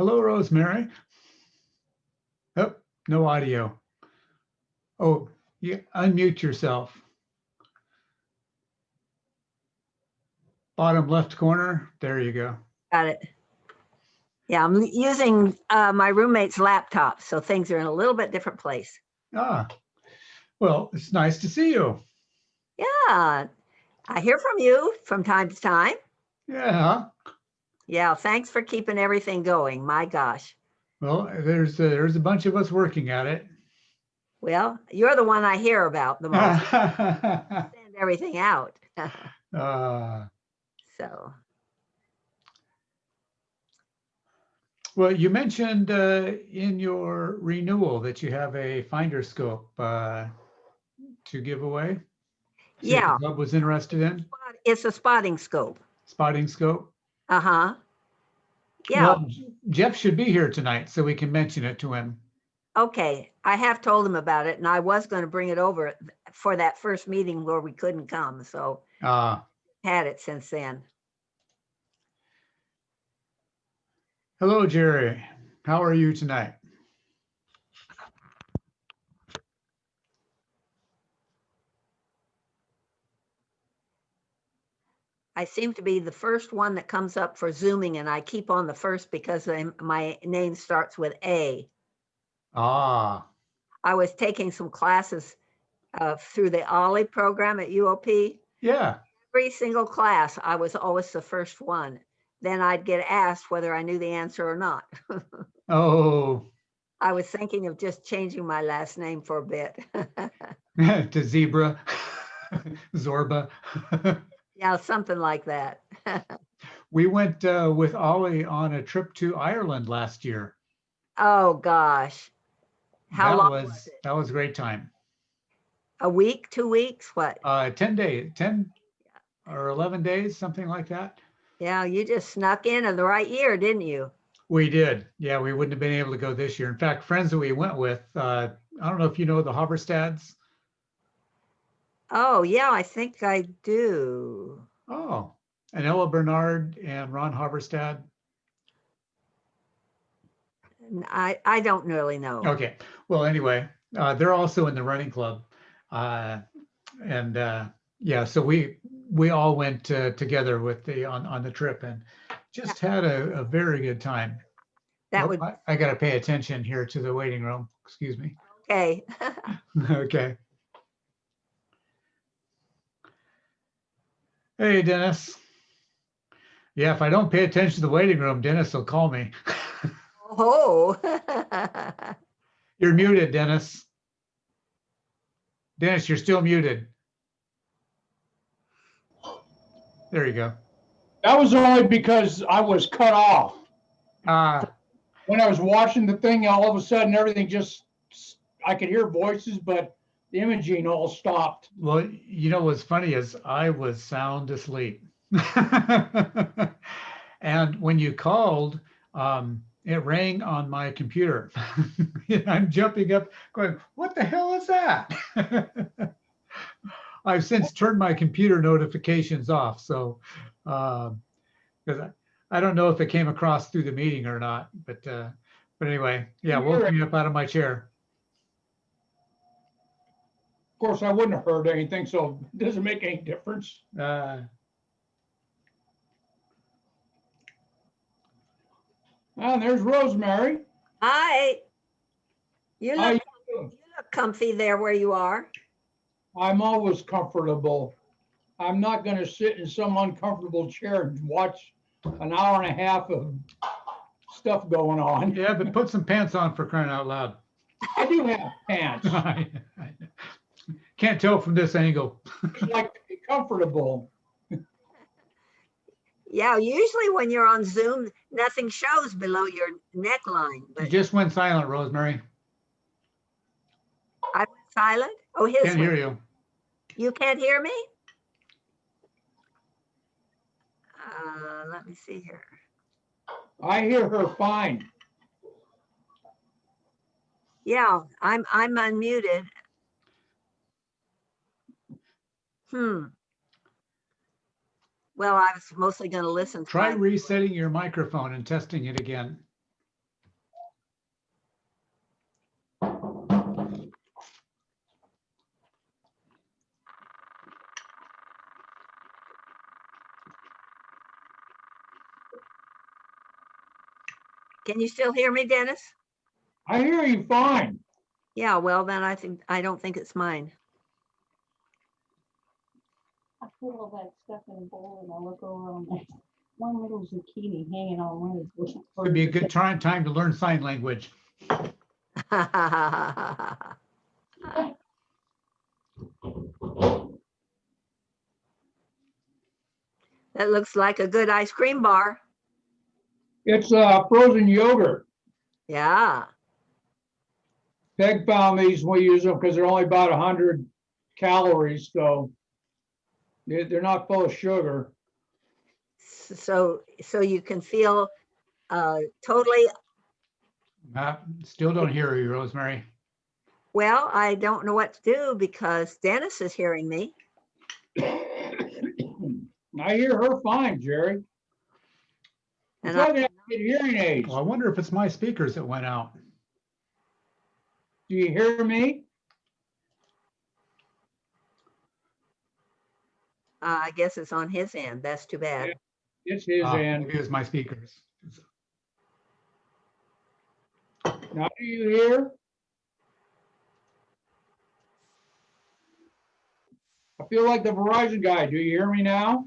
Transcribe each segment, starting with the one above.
Hello, Rosemary. Oh, no audio. Oh, you unmute yourself. Bottom left corner. There you go. Got it. Yeah, I'm using my roommate's laptop, so things are in a little bit different place. Ah, well, it's nice to see you. Yeah, I hear from you from time to time. Yeah. Yeah, thanks for keeping everything going. My gosh. Well, there's a bunch of us working at it. Well, you're the one I hear about the most. Send everything out. So. Well, you mentioned in your renewal that you have a finder scope to give away. See if Yeah. the club was interested in. It's a spotting scope. Spotting scope. Uh-huh. Yeah. Well, Jeff should be here tonight, so we can mention it to him. Okay, I have told him about it, and I was going to bring it over for that first meeting where we couldn't come, so had it since then. Hello, Jerry. How are you tonight? I seem to be the first one that comes up for Zooming, and I keep on the first because my name starts with A. Ah. I was taking some classes through the OLLI program at UOP. Yeah. Every single class, I was always the first one. Then I'd get asked whether I knew the answer or not. Oh. I was thinking of just changing my last name for a bit. To Zebra, Zorba. Yeah, something like that. We went with Ollie on a trip to Ireland last year. Oh gosh. How long was it? That was a great time. A week, 2 weeks, what? 10 days, 10 or 11 days, something like that. Yeah, you just snuck in the right year, didn't you? We did. Yeah, we wouldn't have been able to go this year. In fact, friends that we went with, I don't know if you know the Haverstads. Oh, yeah, I think I do. Oh, and Ella Bernard and Ron Haverstad. I don't really know. Okay. Well, anyway, they're also in the running club. Yeah, so we all went together with on the trip and just had a very good time. That Oh, would I got to pay attention here to the waiting room. Excuse me. okay. Okay. Hey, Dennis. Yeah, if I don't pay attention to the waiting room, Dennis will call me. Oh. You're muted, Dennis. Dennis, you're still muted. There you go. That was only because I was cut off. Ah. When I was watching the thing, all of a sudden everything just, I could hear voices, but the imaging all stopped. Well, you know what's funny is I was sound asleep. And when you called, it rang on my computer. I'm jumping up going, what the hell is that? I've since turned my computer notifications off. So, because I don't know if it came across through the meeting or not, but anyway, yeah, woke me up out of my chair. Of course, I wouldn't have heard anything, so it doesn't make any difference. And there's Rosemary. Hi. You How look, you doing? you look comfy there where you are. I'm always comfortable. I'm not going to sit in some uncomfortable chair and watch an hour and a half of stuff going on. Yeah, but put some pants on for crying out loud. I do have pants. Can't tell from this angle. I like to be comfortable. Yeah, usually when you're on Zoom, nothing shows below your neckline. You just went silent, Rosemary. I went silent? Oh, his Can't hear you. You can't hear me? Let me see here. I hear her fine. Yeah, I'm unmuted. Well, I was mostly going to listen. Try resetting your microphone and testing it again. Can you still hear me, Dennis? I hear you fine. Yeah, well, then I don't think it's mine. I put all that stuff in a bowl and I look over on that one little zucchini hanging on one of the bushes. Would be a good time to learn sign language. That looks like a good ice cream bar. It's frozen yogurt. Yeah. Peg found these, we use them because they're only about 100 calories, so they're not full of sugar. So you can feel totally, Still don't hear you, Rosemary. well, I don't know what to do because Dennis is hearing me. I hear her fine, Jerry. And It's like I get hearing aids. Well, I wonder if it's my speakers that went out. Do you hear me? I guess it's on his end. That's too bad. It's his end. Maybe it was my speakers. Now do you hear? I feel like the Verizon guy. Do you hear me now?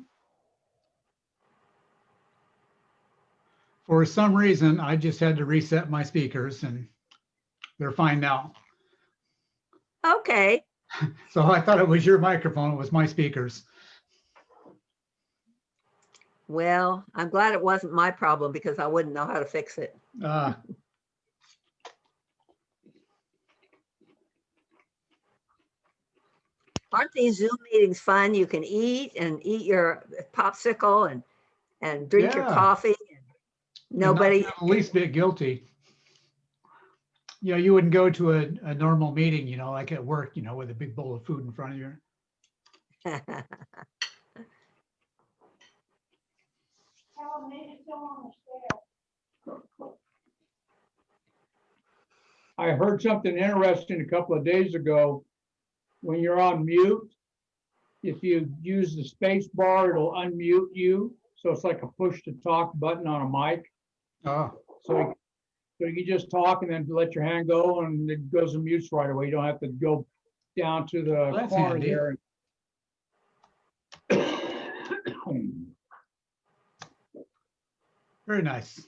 For some reason, I just had to reset my speakers and they're fine now. Okay. So I thought it was your microphone. It was my speakers. Well, I'm glad it wasn't my problem because I wouldn't know how to fix it. Aren't these Zoom meetings fun? You can eat your popsicle and drink your Yeah. coffee. Nobody. Not feel the least bit guilty. You know, you wouldn't go to a normal meeting, you know, like at work, you know, with a big bowl of food in front of you. I heard something interesting a couple of days ago. When you're on mute, if you use the space bar, it'll unmute you. So it's like a push to talk button on a mic. Oh, So you just talk and then let your hand go and it goes and mutes right away. You don't have to go down to the that's corner handy. there. Very nice.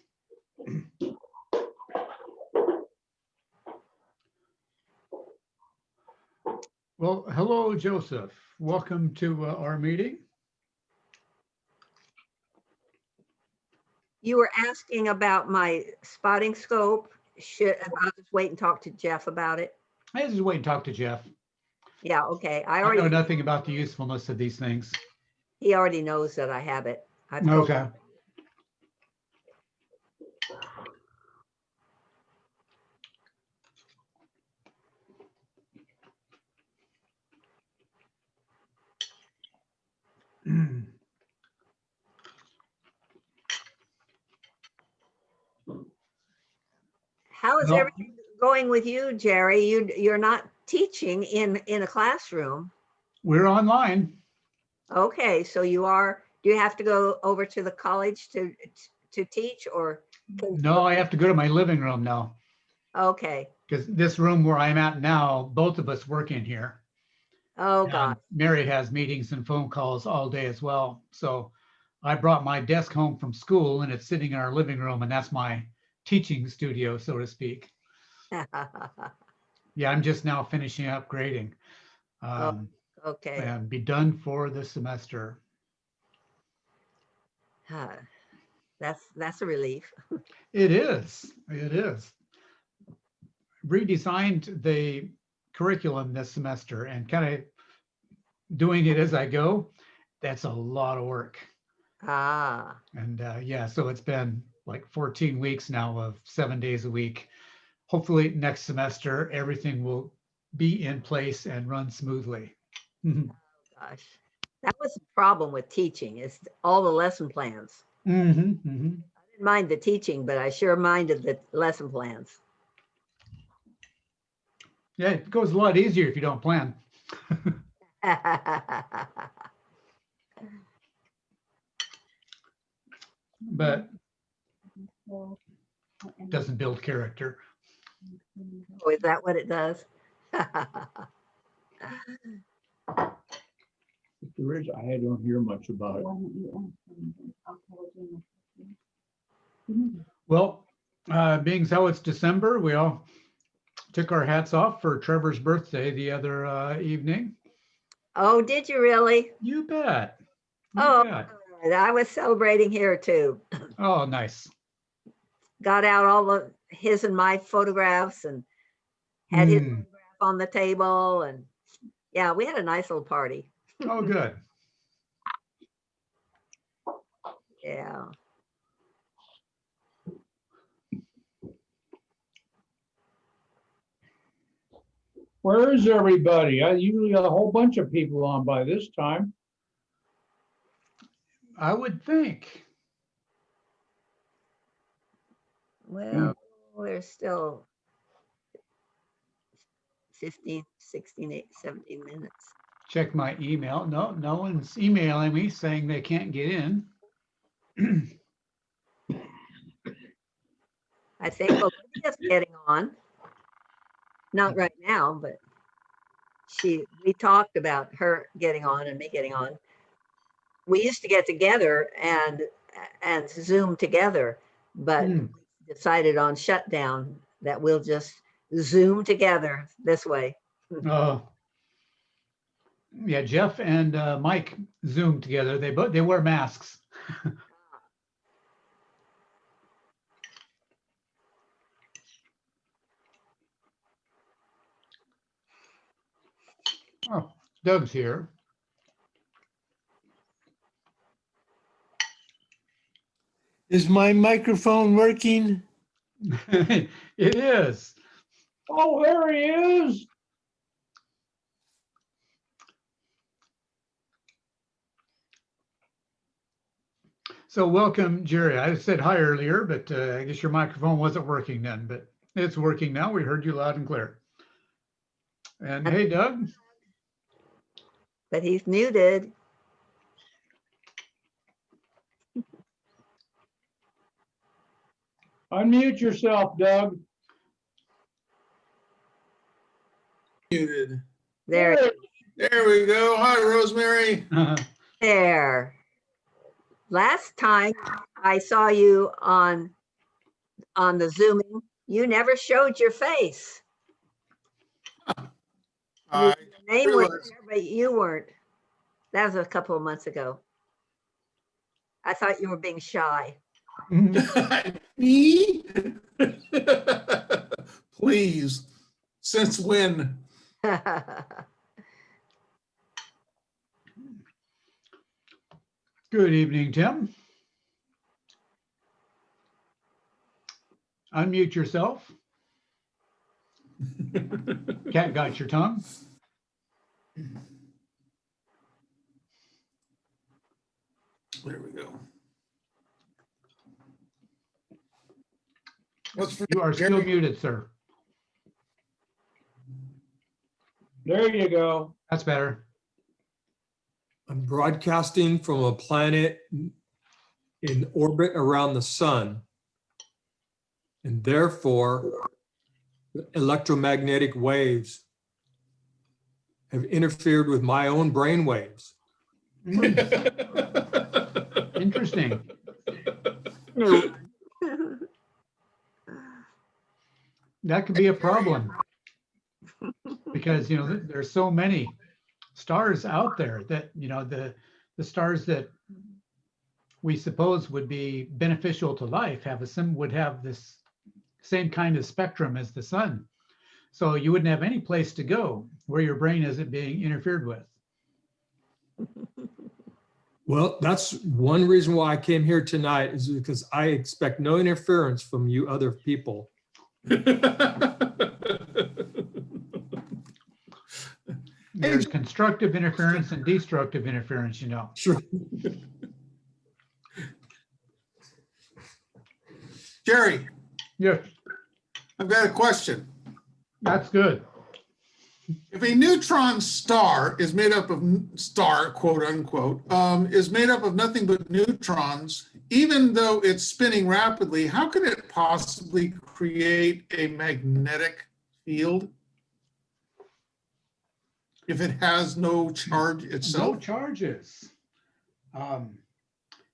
Well, hello, Joseph. Welcome to our meeting. You were asking about my spotting scope. I'll just wait and talk to Jeff about it. I just wait and talk to Jeff. Yeah, okay. I know nothing about the usefulness of these things. He already knows that I have it. I've told Okay. him. How is Well, everything going with you, Jerry? You're not teaching in a classroom. we're online. Okay, so do you have to go over to the college to teach or? No, I have to go to my living room now Okay. because this room where I'm at now, both of us work in here. Oh, And God. Mary has meetings and phone calls all day as well. So I brought my desk home from school and it's sitting in our living room and that's my teaching studio, so to speak. Yeah, I'm just now finishing up grading. Okay. And be done for the semester. That's a relief. It is. It is. Redesigned the curriculum this semester and kind of doing it as I go. That's a lot of work. Ah. And yeah, so it's been like 14 weeks now of 7 days a week. Hopefully next semester, everything will be in place and run smoothly. Gosh, that was the problem with teaching is all the lesson plans. Mm-hmm, mm-hmm. I didn't mind the teaching, but I sure minded the lesson plans. Yeah, it goes a lot easier if you don't plan. But doesn't build character. Oh, is that what it does? If there is, I don't hear much about it. Why don't you ask them? I'll tell Jim. Well, being how it's December, we all took our hats off for Trevor's birthday the other evening. Oh, did you really? You bet. You Oh, bet. good. I was celebrating here too. Oh, nice. Got out all the his and my photographs and had his Mm. photograph on the table, and yeah, we had a nice little party. Oh, good. Yeah. Where is everybody? I usually got a whole bunch of people on by this time. I would think. Well, there's still 15, 16, 8, 17 minutes. Check my email. No one's emailing me saying they can't get in. I think Olivia's getting on. Not right now, but we talked about her getting on and me getting on. We used to get together and Zoom together, but Hmm. decided on shutdown that we'll just Zoom together this way. Oh, yeah. Jeff and Mike Zoom together. They wear masks. Oh, Doug's here. Is my microphone working? It is. Oh, there he is. So welcome, Jerry. I said hi earlier, but I guess your microphone wasn't working then, but it's working now. We heard you loud and clear. And hey, Doug. But he's muted. Unmute yourself, Doug. Muted. There, There we go. Hi, Rosemary. there. Last time I saw you on the Zooming, you never showed your face. I Your name was realized- there, but you weren't. That was a couple of months ago. I thought you were being shy. Me? Please. Since when? Good evening, Tim. Unmute yourself. Cat got your tongue. There we go. What's for You are still Jerry? muted, sir. There you go. That's better. I'm broadcasting from a planet in orbit around the sun. And therefore, the electromagnetic waves have interfered with my own brain waves. Interesting. That could be a problem because, there's so many stars out there that, the stars that we suppose would be beneficial to life would have this same kind of spectrum as the sun. So you wouldn't have any place to go where your brain isn't being interfered with. Well, that's one reason why I came here tonight, is because I expect no interference from you other people. There's constructive interference and destructive interference, Sure. Jerry, Yes, I've got a question. that's good. If a neutron star is made up of quote unquote, is made up of nothing but neutrons, even though it's spinning rapidly, how can it possibly create a magnetic field if it has no charge No itself? charges.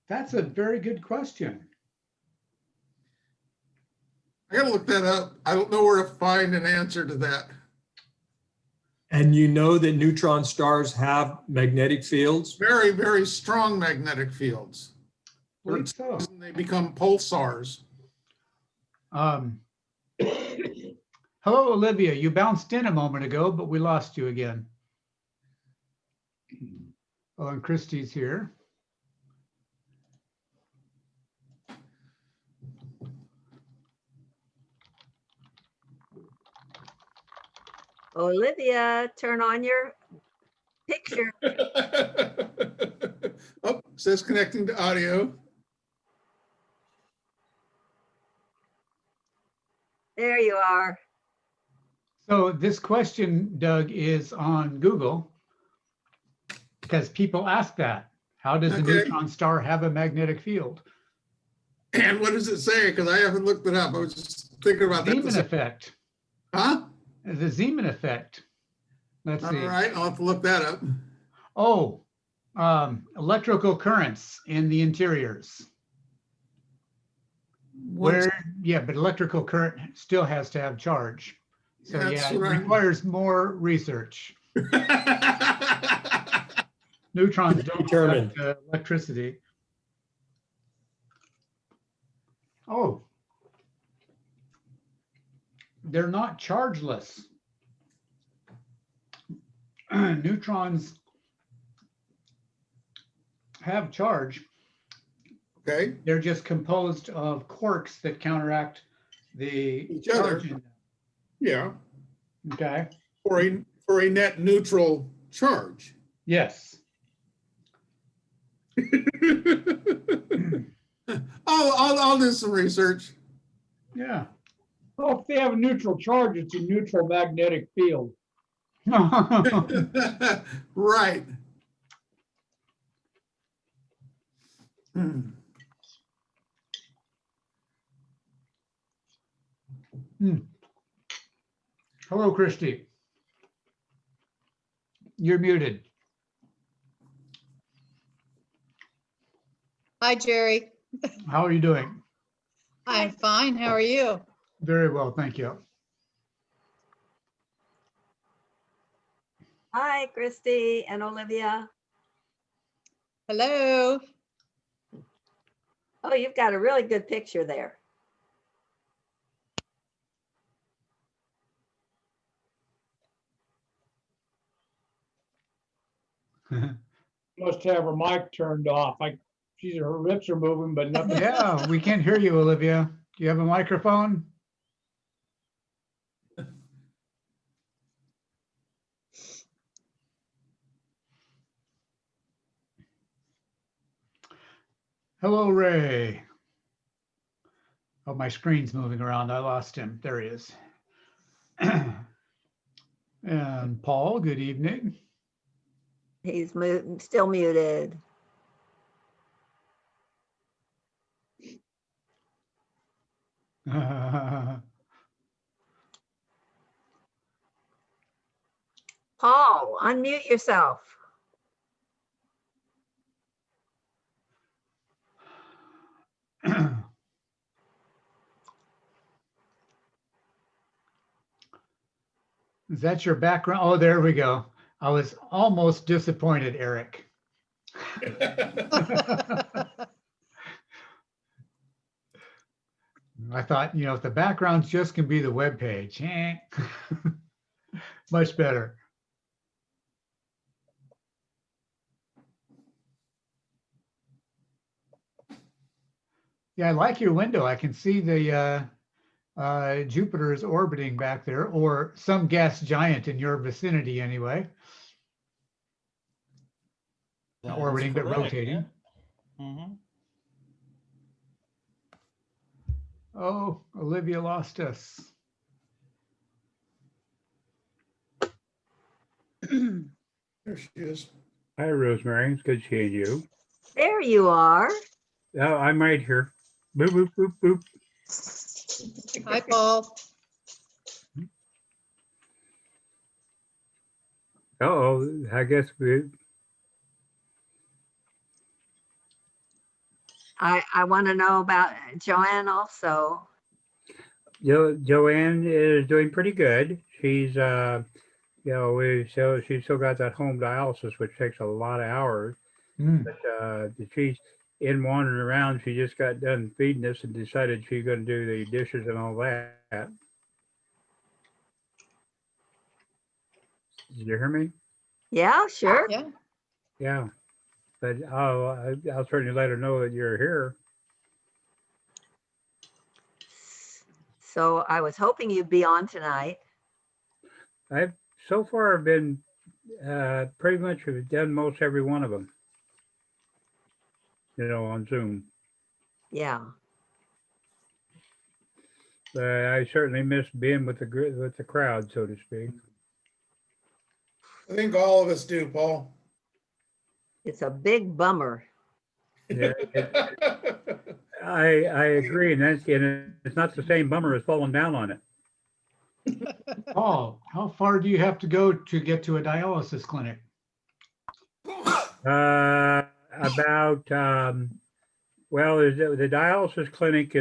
That's a very good question. I gotta look that up. I don't know where to find an answer to that. And you know that neutron stars have magnetic fields? Very, very strong magnetic fields. I believe so. They become pulsars. Hello, Olivia. You bounced in a moment ago, but we lost you again. Oh, and Christy's here. Olivia, turn on your picture. Oh, says connecting to audio. There you are. So this question, Doug, is on Google because people ask that. How does a Okay. neutron star have a magnetic field? And what does it say? Because I haven't looked it up. I was just thinking about that. Zeeman effect. Huh? The Zeeman effect. Let's All see. right, I'll have to look that up. Oh, electrical currents in the interiors. Yeah, but electrical current still has to have charge. So That's yeah, it right. requires more research. Neutrons don't Determined. conduct electricity. Oh, they're not chargeless. Neutrons have charge. Okay, They're just composed of quarks that counteract the Each other. charge in them. yeah, Okay. for a net neutral charge. Yes. I'll do some research. Yeah. Well, if they have a neutral charge, it's a neutral magnetic field. Right. Hmm. Hello, Christy. You're muted. Hi, Jerry. How are you doing? I'm fine. How are you? Very well, thank you. Hi, Christy and Olivia. Hello. Oh, you've got a really good picture there. Must have her mic turned off. Her lips are moving, but nothing. Yeah, we can't hear you, Olivia. Do you have a microphone? Hello, Ray. Oh, my screen's moving around. I lost him. There he is. And Paul, good evening. He's still muted. Paul, unmute yourself. Is that your background? Oh, there we go. I was almost disappointed, Eric. I thought, if the backgrounds just can be the web page, much better. Yeah, I like your window. I can see the Jupiter is orbiting back there, or some gas giant in your vicinity anyway. Not orbiting, but rotating. Mm-hmm. Oh, Olivia lost us. There she is. Hi, Rosemary. It's good seeing you. There you are. Oh, I'm right here. Boop, boop, boop, boop. Hi, Paul. Uh-oh, I guess I want to know about Joanne also. Joanne is doing pretty good. She's, she's still got that home dialysis, which takes a lot of hours. Hmm. But she's in wandering around. She just got done feeding us and decided she's going to do the dishes and all that. Did you hear me? Yeah, sure. Yeah. Yeah. But I'll certainly let her know that you're here. So I was hoping you'd be on tonight. I've so far been pretty much have done most every one of them. On Zoom. Yeah. But I certainly miss being with the crowd, so to speak. I think all of us do, Paul. It's a big bummer. Yeah, I agree, and it's not the same bummer as falling down on it. Paul, how far do you have to go to get to a dialysis clinic? About the dialysis clinic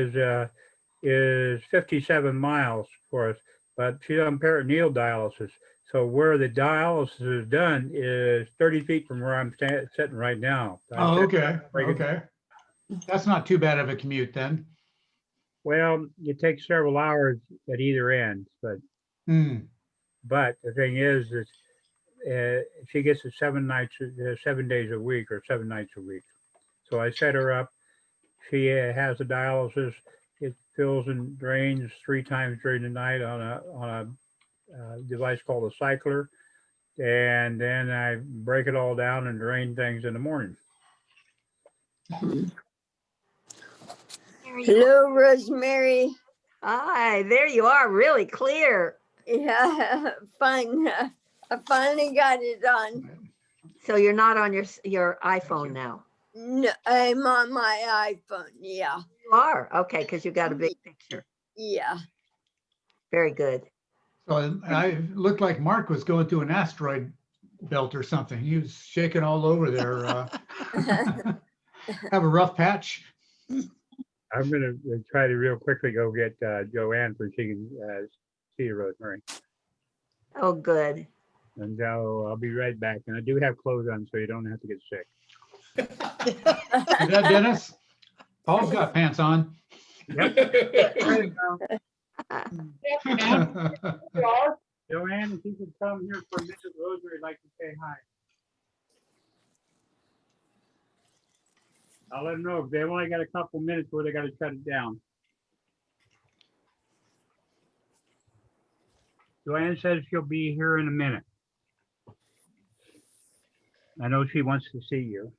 is 57 miles for us, but she's on peritoneal dialysis. So where the dialysis is done is 30 feet from where I'm sitting right now. Oh, okay, okay. That's not too bad of a commute then. Well, it takes several hours at either end, but Hmm. the thing is she gets it 7 days a week or 7 nights a week. So I set her up. She has a dialysis. It fills and drains 3 times during the night on a device called a cycler, and then I break it all down and drain things in the morning. Hello, Rosemary. Hi, there you are, really clear. Yeah, fun. I finally got it on. So you're not on your iPhone now? No, I'm on my iPhone. Yeah. You are? Okay, because you got a big picture. Yeah. Very good. So I looked like Mark was going through an asteroid belt or something. He was shaking all over there. Have a rough patch? I'm going to try to real quickly go get Joanne so she can see you, Rosemary. Oh, good. And I'll be right back. And I do have clothes on, so you don't have to get sick. See that, Dennis? Paul's got pants on. Yep. Joanne, if you could come here for a minute, Rosemary would like to say hi. I'll let them know. They've only got a couple minutes where they got to shut it down. Joanne says she'll be here in a minute. I know she wants to see you.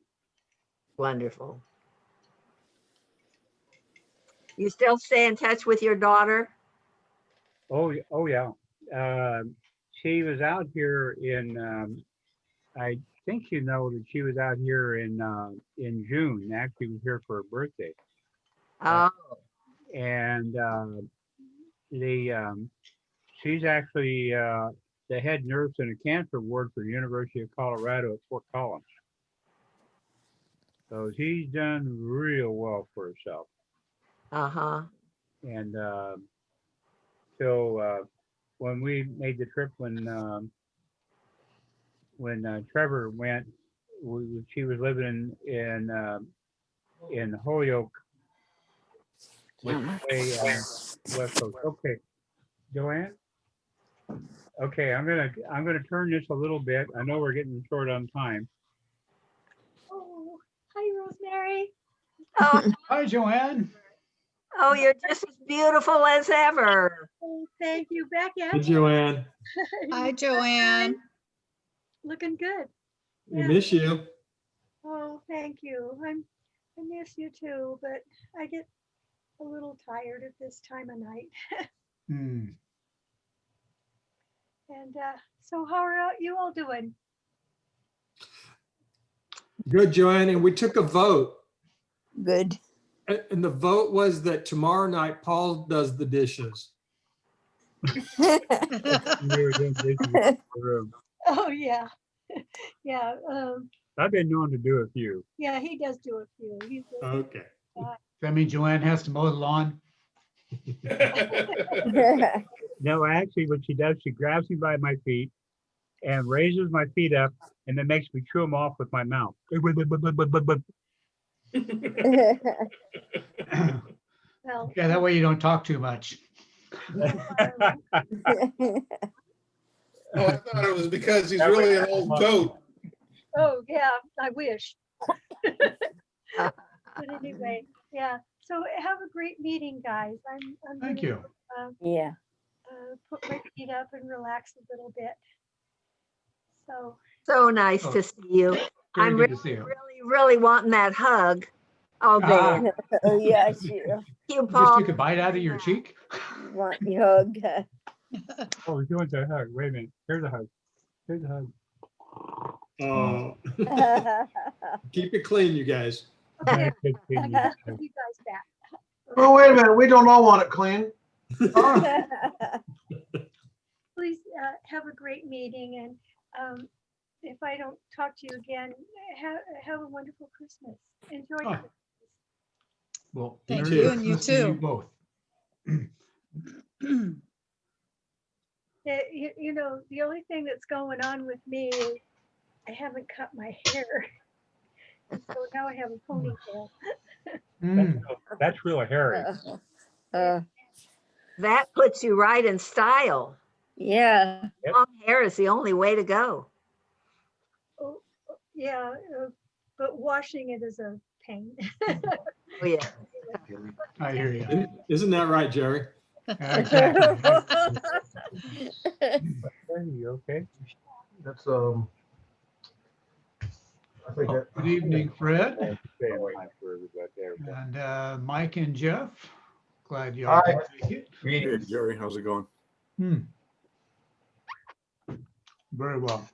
Wonderful. You still stay in touch with your daughter? Oh yeah. She was out here in. I think you know that she was out here in June. Actually, was here for her birthday. Oh, And she's actually the head nurse in a cancer ward for the University of Colorado at Fort Collins. So she's done real well for herself. uh-huh. And so when we made the trip, when Trevor went, she was living in Holyoke, which way West Coast. Okay, Joanne. Okay, I'm gonna turn this a little bit. I know we're getting short on time. Oh, hi, Rosemary. Oh, Hi, Joanne. oh, you're just as beautiful as ever. Oh, thank you, Becky. Hey, Joanne. Hi, Joanne. Looking good. We Yeah. miss you. Oh, thank you. I miss you too, but I get a little tired at this time of night. Hmm. And so how are you all doing? Good, Joanne. And we took a vote. Good. And the vote was that tomorrow night Paul does the dishes. You were doing dishes in the room. Oh, yeah. Yeah, I've been known to do a few. yeah, he does do a few. He's a Okay. Does that mean Joanne has to mow the lawn? No, actually, what she does, she grabs me by my feet and raises my feet up and then makes me chew them off with my mouth. well. Yeah, that way you don't talk too much. Oh, I thought it was because he's really an old goat. Oh, yeah, I wish. But anyway, yeah. So have a great meeting, guys. I'm Thank gonna, you. Yeah. Put my feet up and relax a little bit. So, So nice Oh, to see you. Very I'm good really, to see you. really wanting that hug. Oh, Ah, there. Oh, yeah, sure. You, Just Paul. took a bite out of your cheek. Want your hug. Oh, he wants a hug. Wait a minute. Here's a hug. Here's a hug. Oh, keep it clean, you guys. okay, Nice to see I you. gotta put you guys back. Oh, wait a minute. We don't all want it clean. Please have a great meeting, and if I don't talk to you again, have a wonderful Christmas. Enjoy Oh. Christmas. Well, Thank Merry you, and you Christmas to you too. both. You know, the only thing that's going on with me is I haven't cut my hair. And so now I have a ponytail. Mm. That's real hairy. That puts you right in style. Yeah. Yep. Long hair is the only way to go. Oh, yeah, but washing it is a pain. Oh, yeah. I hear you. Isn't that right, Jerry? Exactly. Hey, you okay? That's, I think that. Good evening, Fred Stay in line for everybody there. and Mike and Jeff. Glad you Hi. all could make it. Hey, Jerry, how's it going? Very well.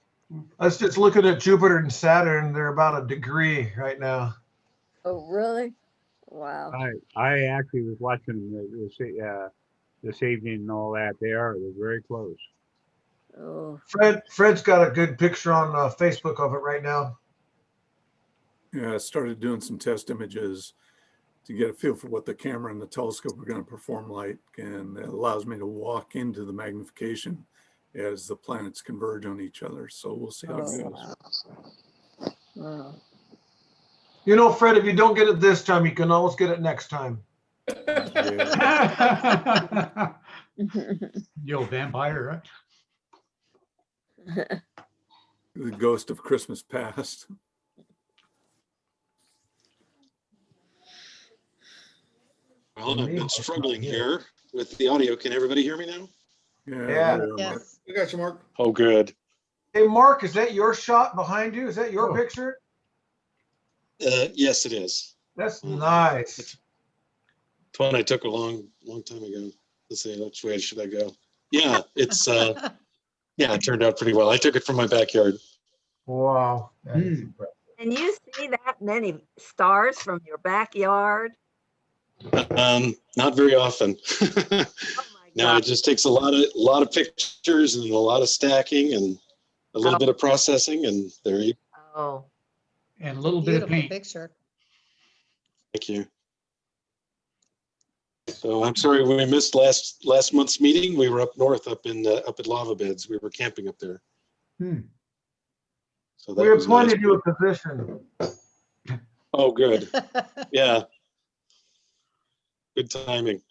I was just looking at Jupiter and Saturn. They're about a degree right now. Oh, really? Wow. I actually was watching this evening and all that. They're very close. Oh, Fred's got a good picture on Facebook of it right now. Yeah, I started doing some test images to get a feel for what the camera and the telescope are going to perform like, and it allows me to walk into the magnification as the planets converge on each other. So we'll see how it oh, goes. wow. You know, Fred, if you don't get it this time, you can always get it next time. Yeah. The old vampire, right? The ghost of Christmas past. Well, I've been struggling here with the audio. Can everybody hear me now? Yeah. there you are, Mark. Yes. We got you, Mark. Oh, good. Hey, Mark, is that your shot behind you? Is that your Oh. picture? Yes, it is. That's nice. It's one I took a long time ago. Let's see, which way should I go? Yeah, it's yeah, it turned out pretty well. I took it from my backyard. Wow. That is Hmm. impressive. Can you see that many stars from your backyard? Not very often. Oh my No, God. it just takes a lot of pictures and a lot of stacking and a little bit of processing, and there you Oh, And a little bit of Beautiful paint. picture. Thank you. So I'm sorry we missed last month's meeting. We were up north, up at Lava Beds. We were camping up there. Hmm. So that We was nice. appointed you a position. Oh, good. Yeah. Good timing.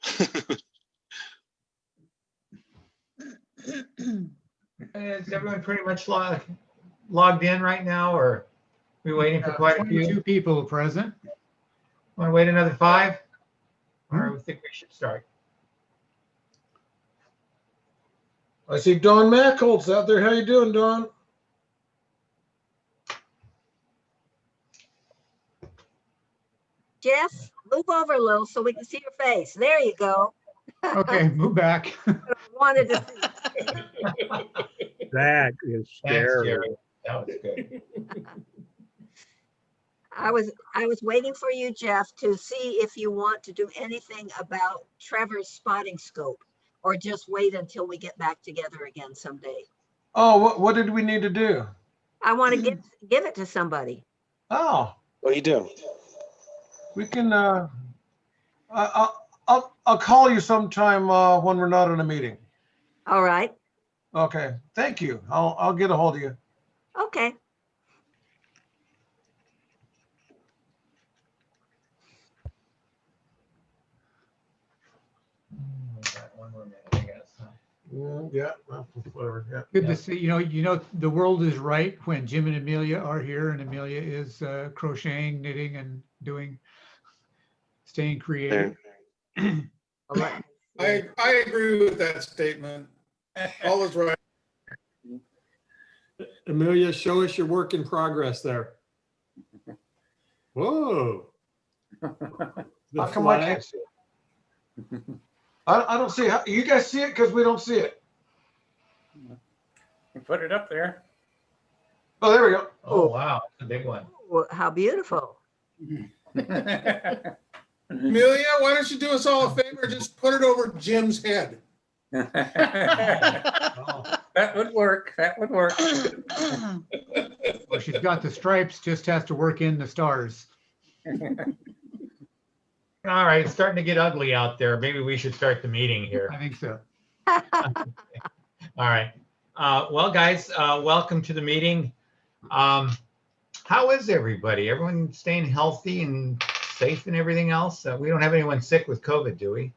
Is everyone pretty much logged in right now, or we waiting for quite a few? 22 people present. Want to wait another 5? Or we think we should start? I see Don Mackholtz out there. How you doing, Don? Jeff, move over a little so we can see your face. There you go. Okay, move back. I wanted to see. That is Thanks, scary. Jerry. That was good. I was waiting for you, Jeff, to see if you want to do anything about Trevor's spotting scope, or just wait until we get back together again someday. Oh, what did we need to do? I want to give it to somebody. Oh, What do you do? we can, I'll call you sometime, when we're not in a meeting. All right. Okay, thank you. I'll get a hold of you. Okay. We got one more minute, I guess. Huh? Yeah, whatever, yeah. Good to see, you know, the world is right when Jim and Amelia are here, and Amelia is crocheting, knitting, and staying creative. All right. I agree with that statement. All is right. Amelia, show us your work in progress there. Whoa. The How come I flag. can't see it? I don't see how, you guys see it? Because we don't see it. Put it up there. Oh, there we go. Oh, wow, it's a big one. Well, how beautiful. Amelia, why don't you do us all a favor? Just put it over Jim's head. That would work. That would work. Well, she's got the stripes, just has to work in the stars. All right, it's starting to get ugly out there. Maybe we should start the meeting here. I think so. All right. Well, guys, welcome to the meeting. How is everybody? Everyone staying healthy and safe and everything else? We don't have anyone sick with COVID, do we?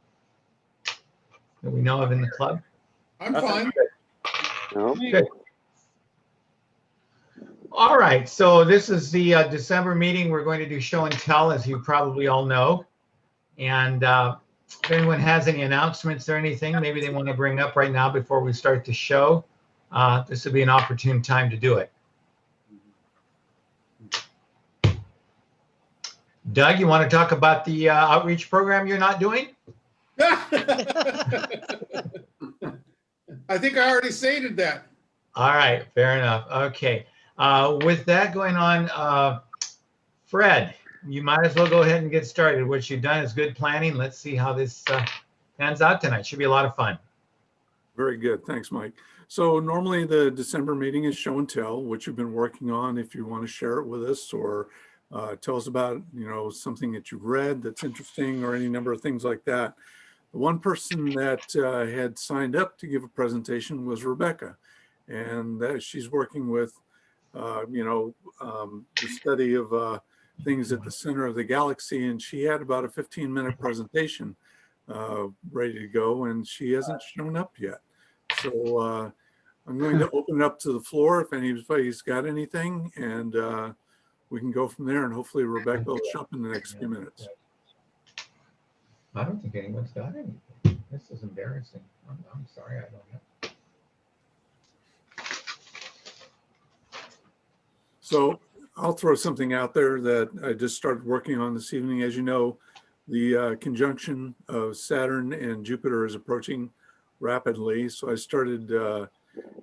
That we know of in the club? I'm fine. No. Good. All right, so this is the December meeting. We're going to do show and tell, as you probably all know. And if anyone has any announcements or anything, maybe they want to bring up right now before we start the show, this would be an opportune time to do it. Doug, you want to talk about the outreach program you're not doing? I think I already stated that. All right, fair enough. Okay. With that going on, Fred, you might as well go ahead and get started. What you've done is good planning. Let's see how this pans out tonight. Should be a lot of fun. Very good. Thanks, Mike. So normally the December meeting is show and tell, what you've been working on. If you want to share it with us or tell us about, something that you've read that's interesting or any number of things like that. The one person that had signed up to give a presentation was Rebecca, and she's working with, the study of things at the center of the galaxy, and she had about a 15-minute presentation ready to go, and she hasn't shown up yet. So I'm going to open it up to the floor if anybody's got anything, and we can go from there, and hopefully Rebecca will show up in the next few minutes. I don't think anyone's got anything. This is embarrassing. I'm sorry, I don't know. So I'll throw something out there that I just started working on this evening. As you know, the conjunction of Saturn and Jupiter is approaching rapidly. So I started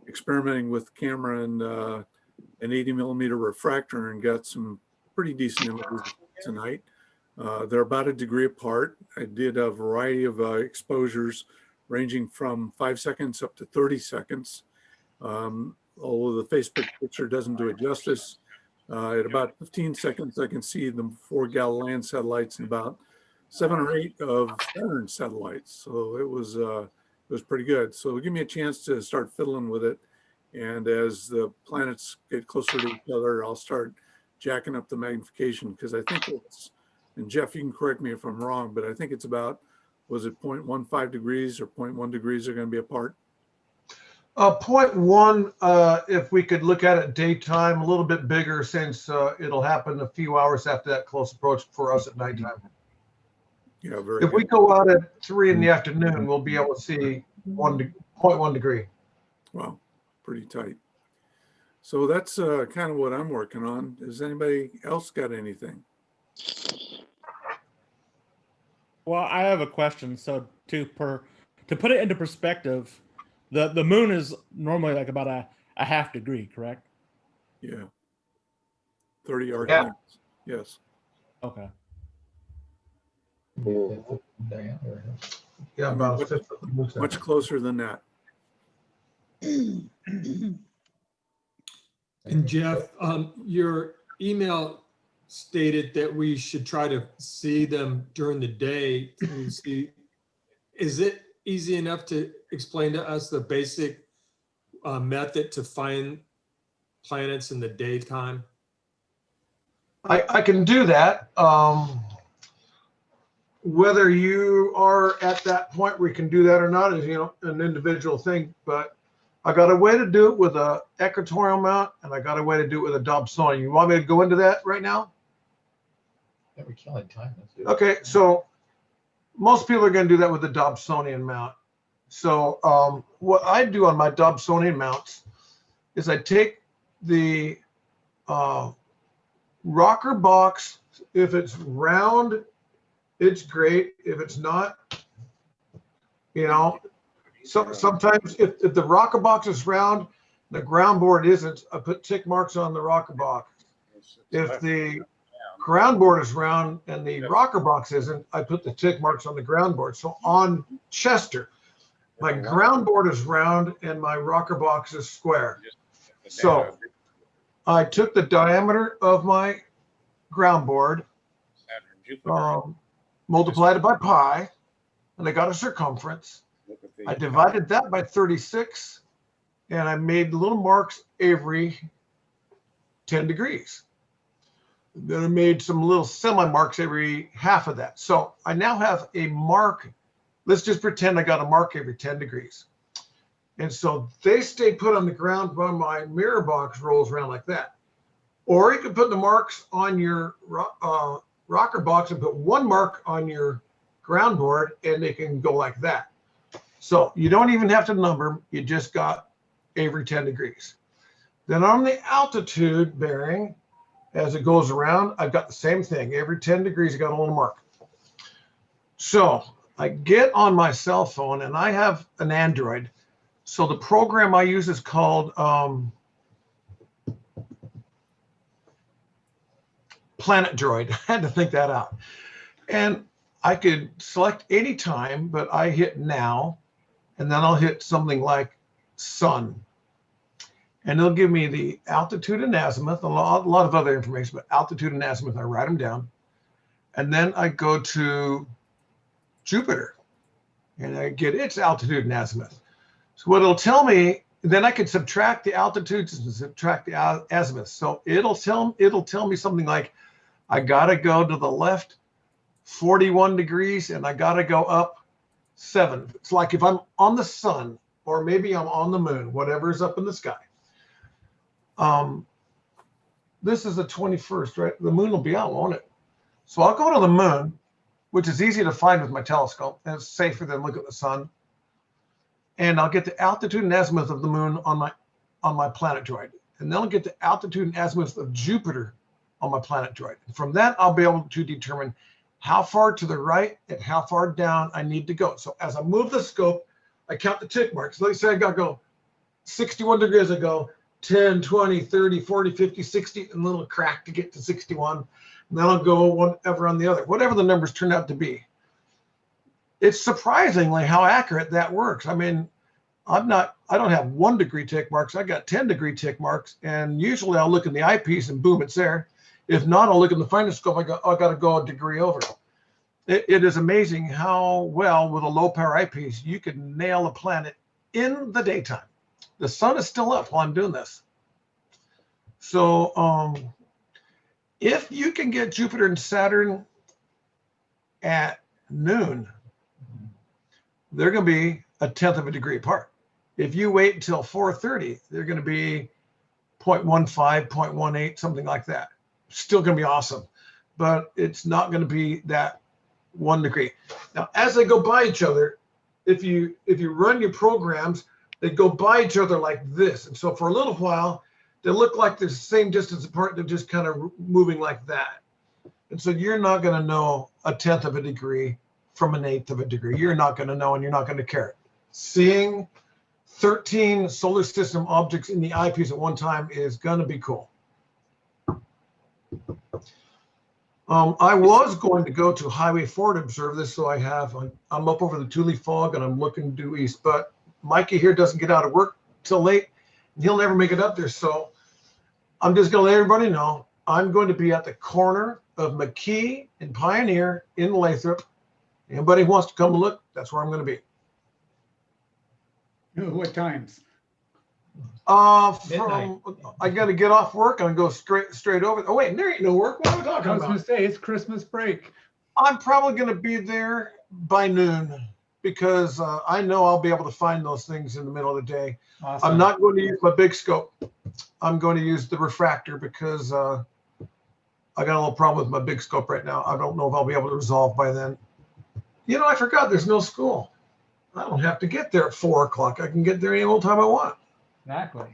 experimenting with the camera and an 80mm refractor and got some pretty decent images tonight. They're about a degree apart. I did a variety of exposures ranging from 5 seconds up to 30 seconds. Although the Facebook picture doesn't do it justice, at about 15 seconds, I can see the 4 Galilean satellites and about 7 or 8 of Saturn satellites. So it was pretty good. So give me a chance to start fiddling with it. And as the planets get closer to each other, I'll start jacking up the magnification, because I think it's, and Jeff, you can correct me if I'm wrong, but I think it's about, was it 0.15 degrees or 0.1 degrees are going to be apart? 0.1, if we could look at it daytime, a little bit bigger, since it'll happen a few hours after that close approach for us at nighttime. Yeah, very If good. we go out at 3 in the afternoon, we'll be able to see 0.1 degree. Wow, pretty tight. So that's kind of what I'm working on. Does anybody else got anything? Well, I have a question. So to put it into perspective, the moon is normally like about a half degree, correct? Yeah. 30 arc Yeah. lengths. Yes. Okay. Yeah, about a fifth of the moon Much size. closer than that. And Jeff, your email stated that we should try to see them during the day to see. Is it easy enough to explain to us the basic method to find planets in the daytime? I can do that. Whether you are at that point where you can do that or not is, an individual thing, but I got a way to do it with a equatorial mount and I got a way to do it with a Dobsonian. You want me to go into that right now? Yeah, we kill it time. Let's do it. Okay, so most people are going to do that with the Dobsonian mount. So what I do on my Dobsonian mounts is I take the rocker box. If it's round, it's great. If it's not, so sometimes if the rocker box is round, the ground board isn't, I put tick marks on the rocker box. If the ground board is round and the rocker box isn't, I put the tick marks on the ground board. So on Chester, my ground board is round and my rocker box is square. So I took the diameter of my ground board, multiplied it by pi, and I got a circumference. I divided that by 36, and I made little marks every 10 degrees. Then I made some little semi-marks every half of that. So I now have a mark. Let's just pretend I got a mark every 10 degrees. And so they stay put on the ground while my mirror box rolls around like that. Or you can put the marks on your rocker box and put one mark on your ground board and they can go like that. So you don't even have to number, you just got every 10 degrees. Then on the altitude bearing, as it goes around, I've got the same thing. Every 10 degrees, I got a little mark. So I get on my cell phone and I have an Android. So the program I use is called Planet Droid. I had to think that out. And I could select any time, but I hit now, and then I'll hit something like sun. And it'll give me the altitude and azimuth, a lot of other information, but altitude and azimuth, I write them down. And then I go to Jupiter, and I get its altitude and azimuth. So what it'll tell me, then I can subtract the altitudes and subtract the azimuth. So it'll tell me something like, I gotta go to the left 41 degrees and I gotta go up 7. It's like if I'm on the sun or maybe I'm on the moon, whatever is up in the sky. This is the 21st, right? The moon will be out, won't it? So I'll go to the moon, which is easy to find with my telescope, and it's safer than look at the sun. And I'll get the altitude and azimuth of the moon on my Planet Droid. And then I'll get the altitude and azimuth of Jupiter on my Planet Droid. And from that, I'll be able to determine how far to the right and how far down I need to go. So as I move the scope, I count the tick marks. Let's say I got to go 61 degrees, I go 10, 20, 30, 40, 50, 60, and a little crack to get to 61. And then I'll go whatever on the other, whatever the numbers turn out to be. It's surprisingly how accurate that works. I mean, I don't have 1 degree tick marks. I got 10 degree tick marks. And usually I'll look in the eyepiece and boom, it's there. If not, I'll look in the finoscope. I got to go a degree over. It is amazing how well with a low power eyepiece, you can nail a planet in the daytime. The sun is still up while I'm doing this. So if you can get Jupiter and Saturn at noon, they're going to be 1/10 of a degree apart. If you wait until 4:30, they're going to be 0.15, 0.18, something like that. Still going to be awesome, but it's not going to be that 1 degree. Now, as they go by each other, if you run your programs, they go by each other like this. And so for a little while, they look like they're the same distance apart. They're just kind of moving like that. And so you're not going to know 1/10 of a degree from 1/8 of a degree. You're not going to know, and you're not going to care. Seeing 13 solar system objects in the eyepiece at one time is going to be cool. I was going to go to Highway 4 to observe this, so I'm up over the Thule fog and I'm looking due east, but Mikey here doesn't get out of work till late and he'll never make it up there. So I'm just gonna let everybody know, I'm going to be at the corner of McKee and Pioneer in Lathrop. Anybody who wants to come look, that's where I'm gonna be. What times? From, I gotta get off work and go straight over. Oh wait, there ain't no work. What am I I talking was gonna about? say, it's Christmas break. I'm probably gonna be there by noon because I know I'll be able to find those things in the middle of the day. Awesome. I'm not going to use my big scope. I'm going to use the refractor because I got a little problem with my big scope right now. I don't know if I'll be able to resolve by then. You know, I forgot there's no school. I don't have to get there at 4 o'clock. I can get there any old time I want. Exactly.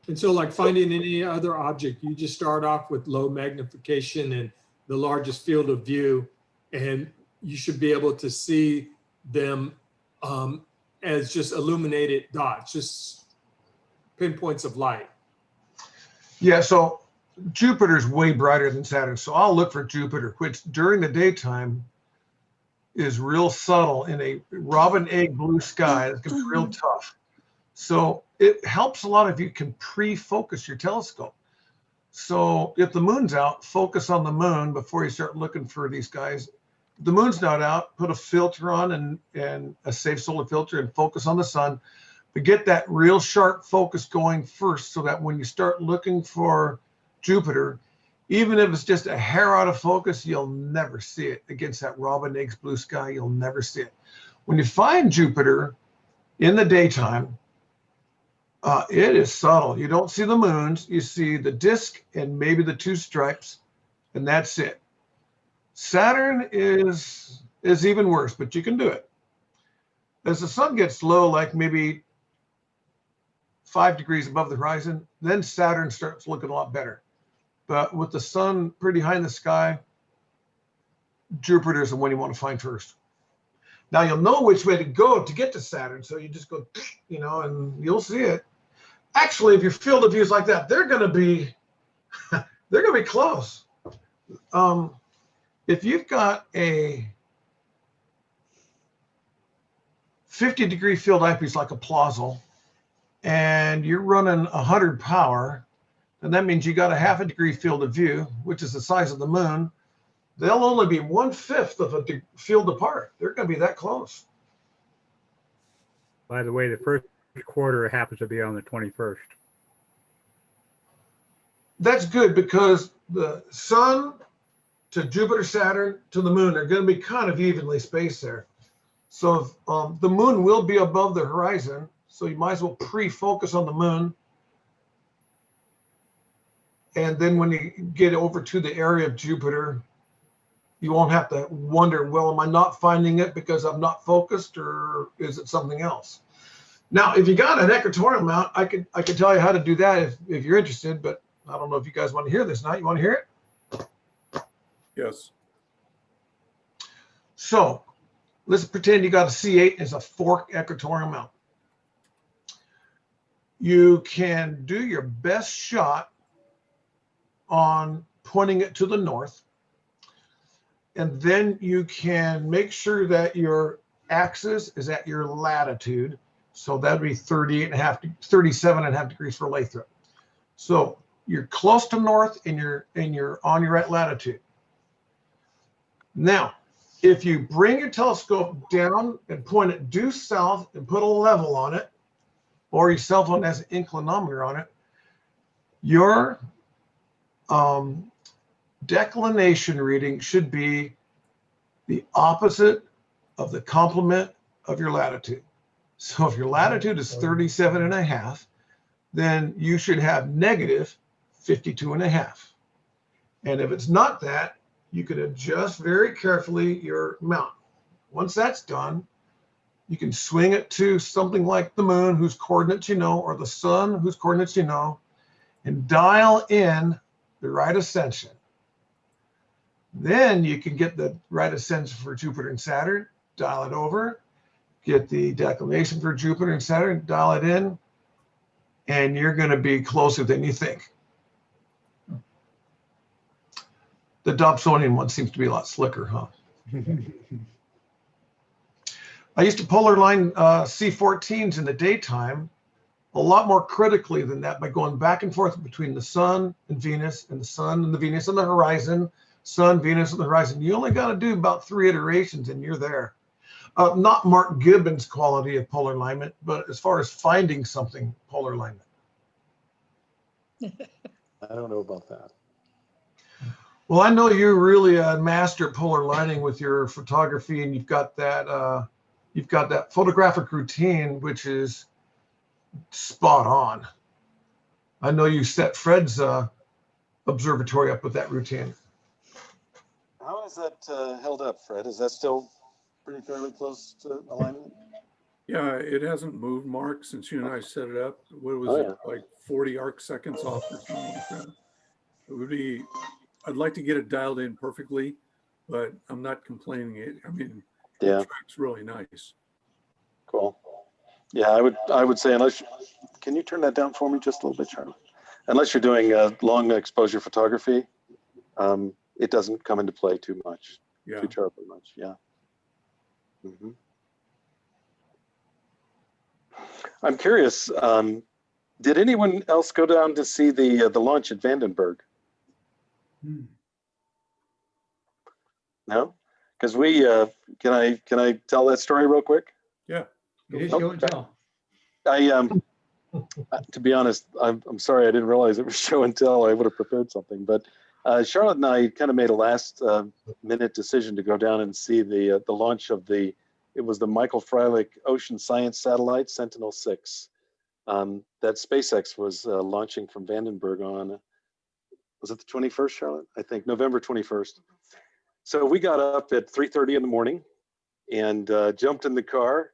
And so like finding any other object, you just start off with low magnification and the largest field of view, and you should be able to see them as just illuminated dots, just pinpoints of light. Yeah, so Jupiter's way brighter than Saturn. So I'll look for Jupiter, which during the daytime is real subtle in a robin egg blue sky. It's gonna be real tough. So it helps a lot if you can pre-focus your telescope. So if the moon's out, focus on the moon before you start looking for these guys. If the moon's not out, put a filter on and a safe solar filter and focus on the sun. But get that real sharp focus going first so that when you start looking for Jupiter, even if it's just a hair out of focus, you'll never see it against that robin eggs blue sky. You'll never see it. When you find Jupiter in the daytime, it is subtle. You don't see the moons. You see the disk and maybe the two stripes, and that's it. Saturn is even worse, but you can do it. As the sun gets low, like maybe 5 degrees above the horizon, then Saturn starts looking a lot better. But with the sun pretty high in the sky, Jupiter is the one you want to find first. Now you'll know which way to go to get to Saturn, so you just go, you know, and you'll see it. Actually, if your field of view is like that, they're going to be close. If you've got a 50-degree field eyepiece like a Plausill, and you're running 100 power, and that means you got a half a degree field of view, which is the size of the moon. They'll only be 1/5 of a field apart. They're going to be that close. By the way, the first quarter happens to be on the 21st. That's good because the sun to Jupiter, Saturn to the moon are going to be kind of evenly spaced there. So the moon will be above the horizon, so you might as well pre-focus on the moon. And then when you get over to the area of Jupiter, you won't have to wonder, well, am I not finding it because I'm not focused, or is it something else? Now, if you got an equatorial mount, I could tell you how to do that if you're interested, but I don't know if you guys want to hear this now. You want to hear it? Yes. So let's pretend you got a C8 as a fork equatorial mount. You can do your best shot on pointing it to the north. And then you can make sure that your axis is at your latitude. So that'd be 37.5 degrees for Lathrop. So you're close to north and you're on your right latitude. Now, if you bring your telescope down and point it due south and put a level on it, or your cell phone has an inclinometer on it, your declination reading should be the opposite of the complement of your latitude. So if your latitude is 37.5, then you should have negative 52.5. And if it's not that, you could adjust very carefully your mount. Once that's done, you can swing it to something like the moon, whose coordinates you know, or the sun, whose coordinates you know, and dial in the right ascension. Then you can get the right ascension for Jupiter and Saturn, dial it over, get the declination for Jupiter and Saturn, dial it in, and you're going to be closer than you think. The Dobsonian one seems to be a lot slicker, huh? I used to polar line C14s in the daytime a lot more critically than that by going back and forth between the sun and Venus and the sun and the Venus and the horizon, sun, Venus, and the horizon. You only got to do about 3 iterations and you're there. Not Mark Gibbons' quality of polar alignment, but as far as finding something, polar alignment. I don't know about that. Well, I know you're really a master at polar lining with your photography, and you've got that photographic routine, which is spot on. I know you set Fred's observatory up with that routine. How is that held up, Fred? Is that still pretty fairly close to alignment? Yeah, it hasn't moved, Mark, since you and I set it up. What was it, like 40 arc seconds off or something like that? It would be, I'd like to get it dialed in perfectly, but I'm not complaining. I mean, Yeah, it tracks really nice. cool. Yeah, I would say unless, can you turn that down for me just a little bit, Charlie? Unless you're doing long exposure photography, it doesn't come into play too much, Yeah. too terribly much. Yeah. I'm curious. Did anyone else go down to see the launch at Vandenberg? No, because we can I tell that story real quick? Yeah. It is show and tell. I to be honest, I'm sorry I didn't realize it was show and tell. I would have prepared something, but Charlotte and I kind of made a last minute decision to go down and see the launch of it was the Michael Freilich Ocean Science Satellite Sentinel-6 that SpaceX was launching from Vandenberg on, was it the 21st, Charlotte? I think November 21st. So we got up at 3:30 in the morning and jumped in the car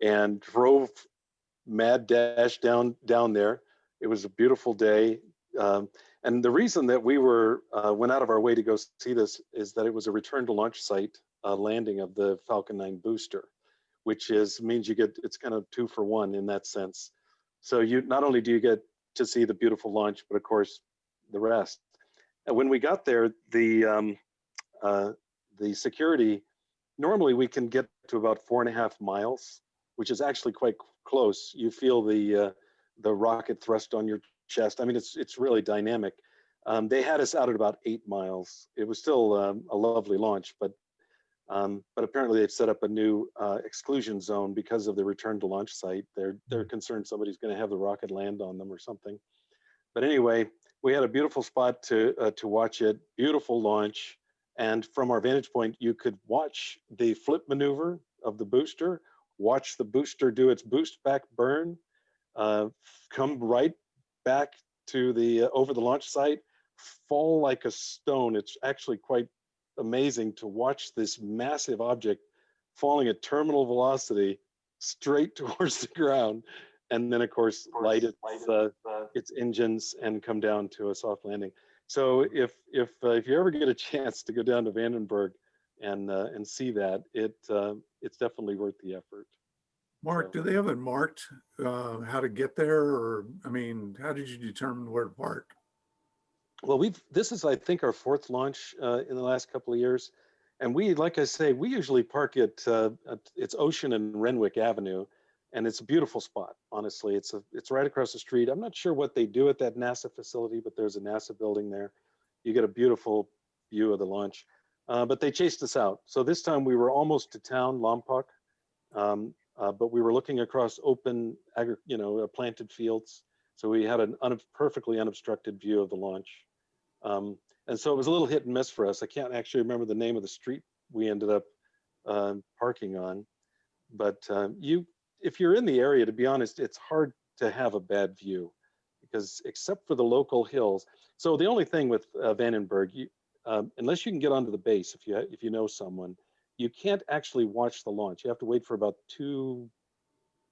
and drove mad dash down there. It was a beautiful day. And the reason that we went out of our way to go see this is that it was a return to launch site landing of the Falcon 9 booster, which means it's kind of 2 for 1 in that sense. So not only do you get to see the beautiful launch, but of course the rest. And when we got there, the security, normally we can get to about 4.5 miles, which is actually quite close. You feel the rocket thrust on your chest. I mean, it's really dynamic. They had us out at about 8 miles. It was still a lovely launch, but apparently they've set up a new exclusion zone because of the return to launch site. They're concerned somebody's going to have the rocket land on them or something. But anyway, we had a beautiful spot to watch it. Beautiful launch. And from our vantage point, you could watch the flip maneuver of the booster, watch the booster do its boost back burn, come right back to over the launch site, fall like a stone. It's actually quite amazing to watch this massive object falling at terminal velocity straight towards the ground, and then of course light its engines and come down to a soft landing. So if you ever get a chance to go down to Vandenberg and see that, it's definitely worth the effort. Mark, do they have it marked how to get there, or I mean, how did you determine where to park? Well, this is, I think, our 4th launch in the last couple of years. And like I say, we usually park at it's Ocean and Renwick Avenue, and it's a beautiful spot. Honestly, it's right across the street. I'm not sure what they do at that NASA facility, but there's a NASA building there. You get a beautiful view of the launch. But they chased us out. So this time we were almost to town, Lompoc, but we were looking across open, planted fields. So we had a perfectly unobstructed view of the launch. And so it was a little hit and miss for us. I can't actually remember the name of the street we ended up parking on. But if you're in the area, to be honest, it's hard to have a bad view because except for the local hills. So the only thing with Vandenberg, unless you can get onto the base, if you know someone, you can't actually watch the launch. You have to wait for about 2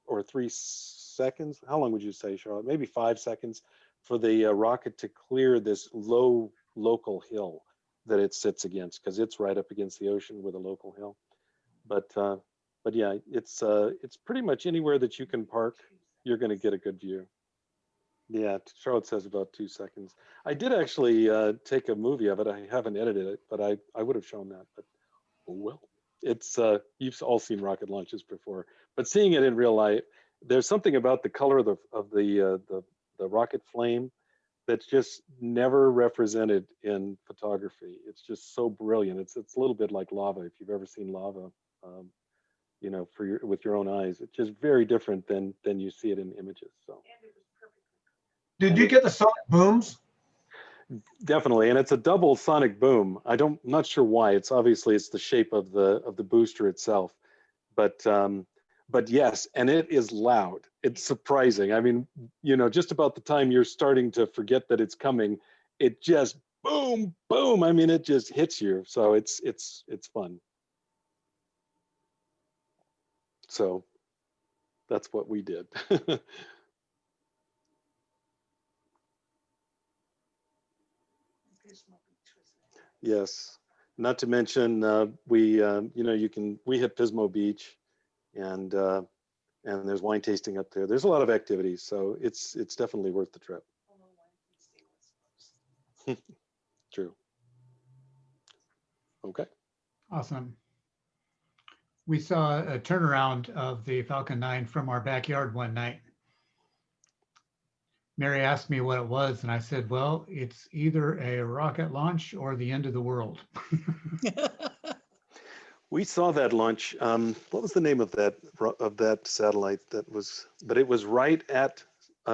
or 3 seconds. How long would you say, Charlotte? Maybe 5 seconds for the rocket to clear this low local hill that it sits against, because it's right up against the ocean with a local hill. But yeah, it's pretty much anywhere that you can park, you're going to get a good view. Yeah, Charlotte says about 2 seconds. I did actually take a movie of it. I haven't edited it, but I would have shown that. But oh well, it's you've all seen rocket launches before, but seeing it in real life, there's something about the color of the rocket flame that's just never represented in photography. It's just so brilliant. It's a little bit like lava. If you've ever seen lava, you know, with your own eyes, it's just very different than you see it in images. So. Did you get the sonic booms? Definitely, and it's a double sonic boom. I'm not sure why. It's obviously it's the shape of the booster itself, but yes, and it is loud. It's surprising. I mean, you know, just about the time you're starting to forget that it's coming, it just boom, boom. I mean, it just hits you. So it's fun. So that's what we did. Yes, not to mention we you know we hit Pismo Beach, and there's wine tasting up there. There's a lot of activities, so it's definitely worth the trip. True. Okay. Awesome. We saw a turnaround of the Falcon 9 from our backyard one night. Mary asked me what it was, and I said, well, it's either a rocket launch or the end of the world. We saw that launch. What was the name of that satellite? But it was right at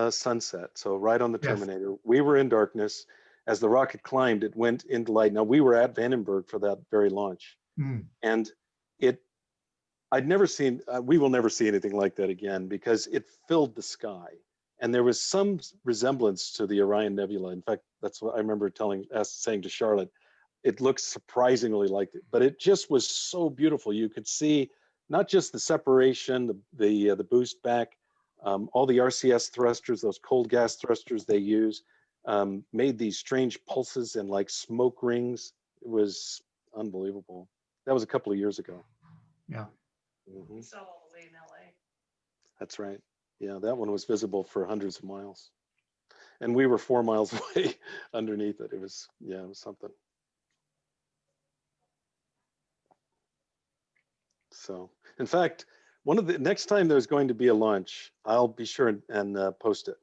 sunset, so right on the Yes. terminator. We were in darkness. As the rocket climbed, it went into light. Now we were at Vandenberg for that very launch, and I'd never seen. We will never see anything like that again because it filled the sky, and there was some resemblance to the Orion Nebula. In fact, that's what I remember saying to Charlotte. It looks surprisingly like it, but it just was so beautiful. You could see not just the separation, the boost back, all the RCS thrusters, those cold gas thrusters they use, made these strange pulses and like smoke rings. It was unbelievable. That was a couple of years ago. Yeah. We saw all the way in LA. That's right. Yeah, that one was visible for hundreds of miles, and we were 4 miles away underneath it. It was something. So, in fact, next time there's going to be a launch, I'll be sure and post it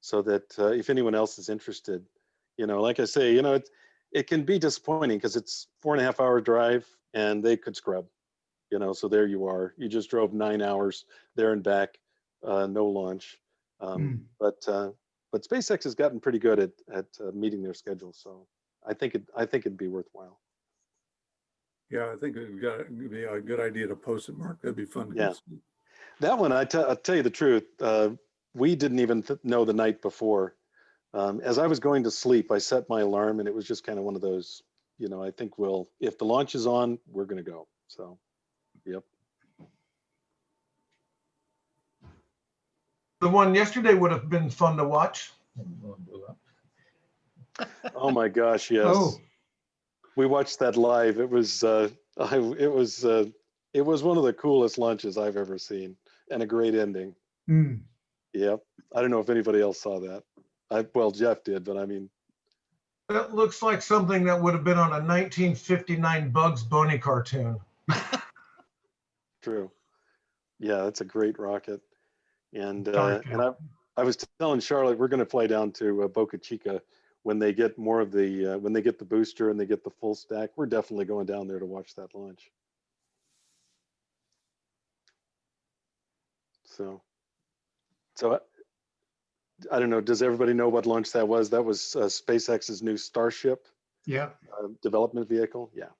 so that if anyone else is interested, you know, like I say, you know, it can be disappointing because it's 4.5 hour drive and they could scrub, you know, so there you are. You just drove 9 hours there and back, no launch. But SpaceX has gotten pretty good at meeting their schedule. So I think it'd be worthwhile. Yeah, I think it'd be a good idea to post it, Mark. That'd be fun to Yeah. see. That one, I'll tell you the truth. We didn't even know the night before. As I was going to sleep, I set my alarm, and it was just kind of one of those, you know, I think if the launch is on, we're going to go. So, yep. The one yesterday would have been fun to watch. Oh my gosh, yes. Oh. We watched that live. It was one of the coolest launches I've ever seen, and a great ending. Yep. I don't know if anybody else saw that. Well, Jeff did, but I mean, that looks like something that would have been on a 1959 Bugs Bunny cartoon. True. Yeah, that's a great rocket. And I was telling Charlotte we're going to fly down to Boca Chica when they get more of the when they get the booster and they get the full stack. We're definitely going down there to watch that launch. So I don't know. Does everybody know what launch that was? That was SpaceX's new Starship. Yeah. Development vehicle. Yeah.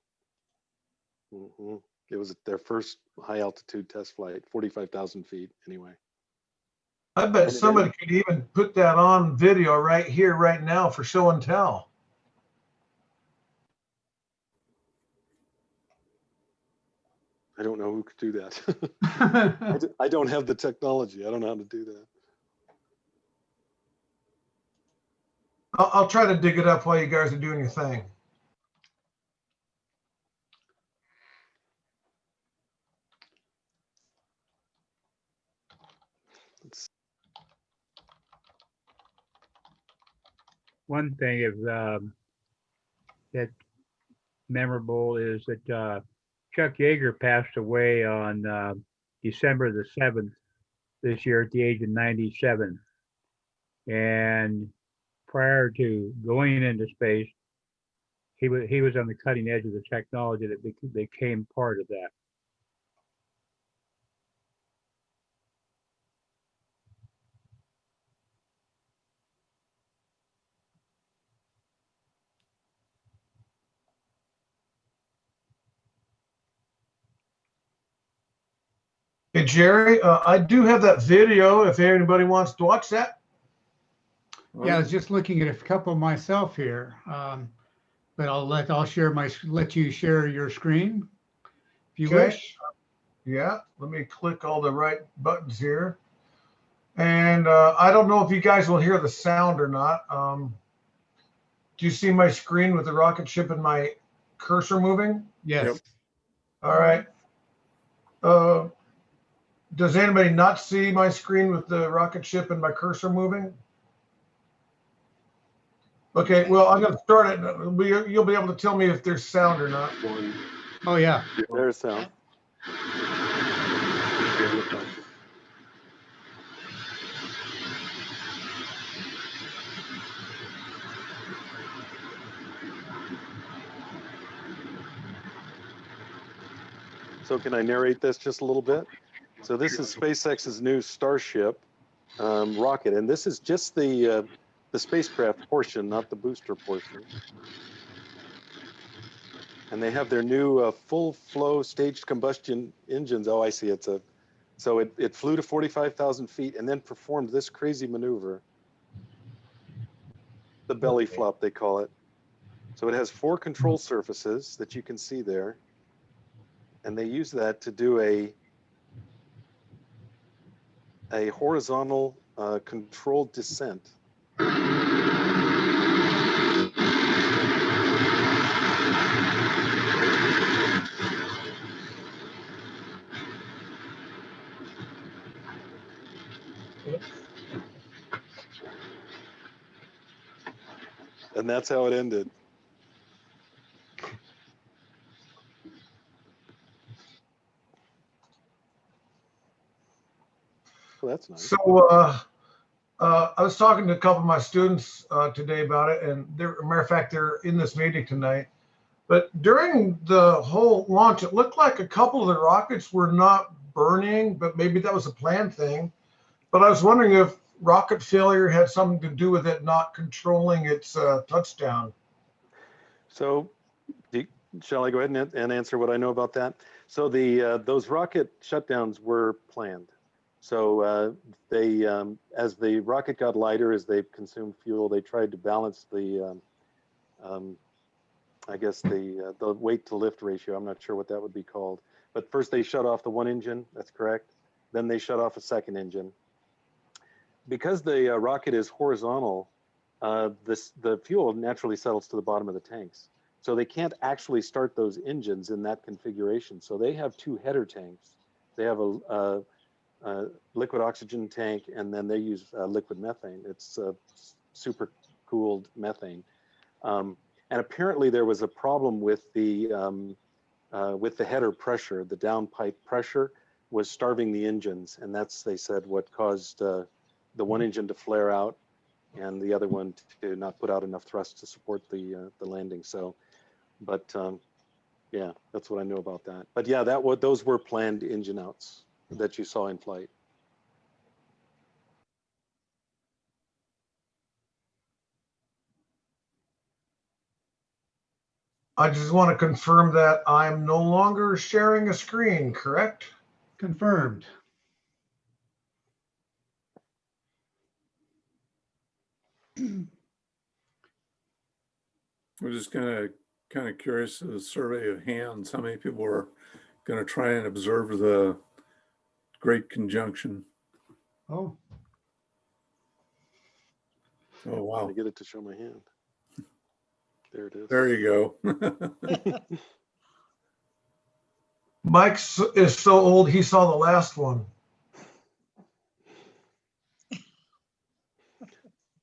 It was their first high altitude test flight, 45,000 feet anyway. I bet somebody could even put that on video right here, right now for show and tell. I don't know who could do that. I don't have the technology. I don't know how to do that. I'll try to dig it up while you guys are doing your thing. one thing is that's memorable is that Chuck Yeager passed away on December the 7th this year at the age of 97. And prior to going into space, he was on the cutting edge of the technology that became part of that. Hey, Jerry, I do have that video if anybody wants to watch that. Yeah, I was just looking at a couple myself here, but I'll share let you share your screen if you Okay. wish. Yeah, let me click all the right buttons here. And I don't know if you guys will hear the sound or not. Do you see my screen with the rocket ship and my cursor moving? Yes. Yep. All right. Does anybody not see my screen with the rocket ship and my cursor moving? Okay, well, I'm going to start it. You'll be able to tell me if there's sound or not. Oh, yeah. There's sound. So can I narrate this just a little bit? So this is SpaceX's new Starship rocket, and this is just the spacecraft portion, not the booster portion. And they have their new full flow staged combustion engines. Oh, I see. So it flew to 45,000 feet and then performed this crazy maneuver. The belly flop, they call it. So it has 4 control surfaces that you can see there. And they use that to do a horizontal controlled descent. And that's how it ended. Well, that's nice. So I was talking to a couple of my students today about it, and matter of fact, they're in this meeting tonight. But during the whole launch, it looked like a couple of the rockets were not burning, but maybe that was a planned thing. But I was wondering if rocket failure had something to do with it not controlling its touchdown. So shall I go ahead and answer what I know about that? So those rocket shutdowns were planned. So they, as the rocket got lighter, as they consumed fuel, they tried to balance the, I guess the weight to lift ratio. I'm not sure what that would be called. But first they shut off the one engine. That's correct. Then they shut off a second engine. Because the rocket is horizontal, the fuel naturally settles to the bottom of the tanks. So they can't actually start those engines in that configuration. So they have 2 header tanks. They have a liquid oxygen tank, and then they use liquid methane. It's super cooled methane. And apparently there was a problem with the header pressure. The downpipe pressure was starving the engines, and that's, they said, what caused the one engine to flare out and the other one to not put out enough thrust to support the landing. So, but yeah, that's what I know about that. But yeah, those were planned engine outs that you saw in flight. I just want to confirm that I'm no longer sharing a screen, correct? Confirmed. We're just kind of curious, a survey of hands, how many people are going to try and observe the Great Conjunction? Oh. Oh, wow. I get it to show my hand. There it is. There you go. Mike is so old, he saw the last one.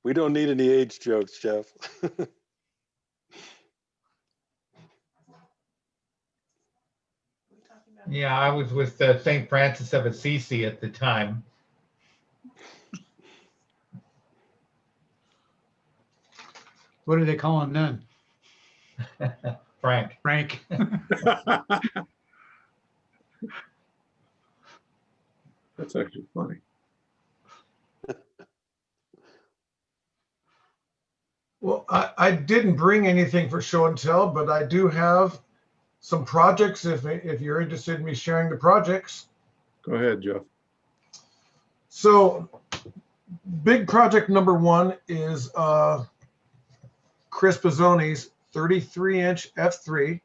We don't need any age jokes, Jeff. Yeah, I was with St. Francis of Assisi at the time. What do they call him then? Frank. Frank. That's actually funny. Well, I didn't bring anything for show and tell, but I do have some projects if you're interested in me sharing the projects. Go ahead, Jeff. So big project number one is Chris Pizzoni's 33-inch F3.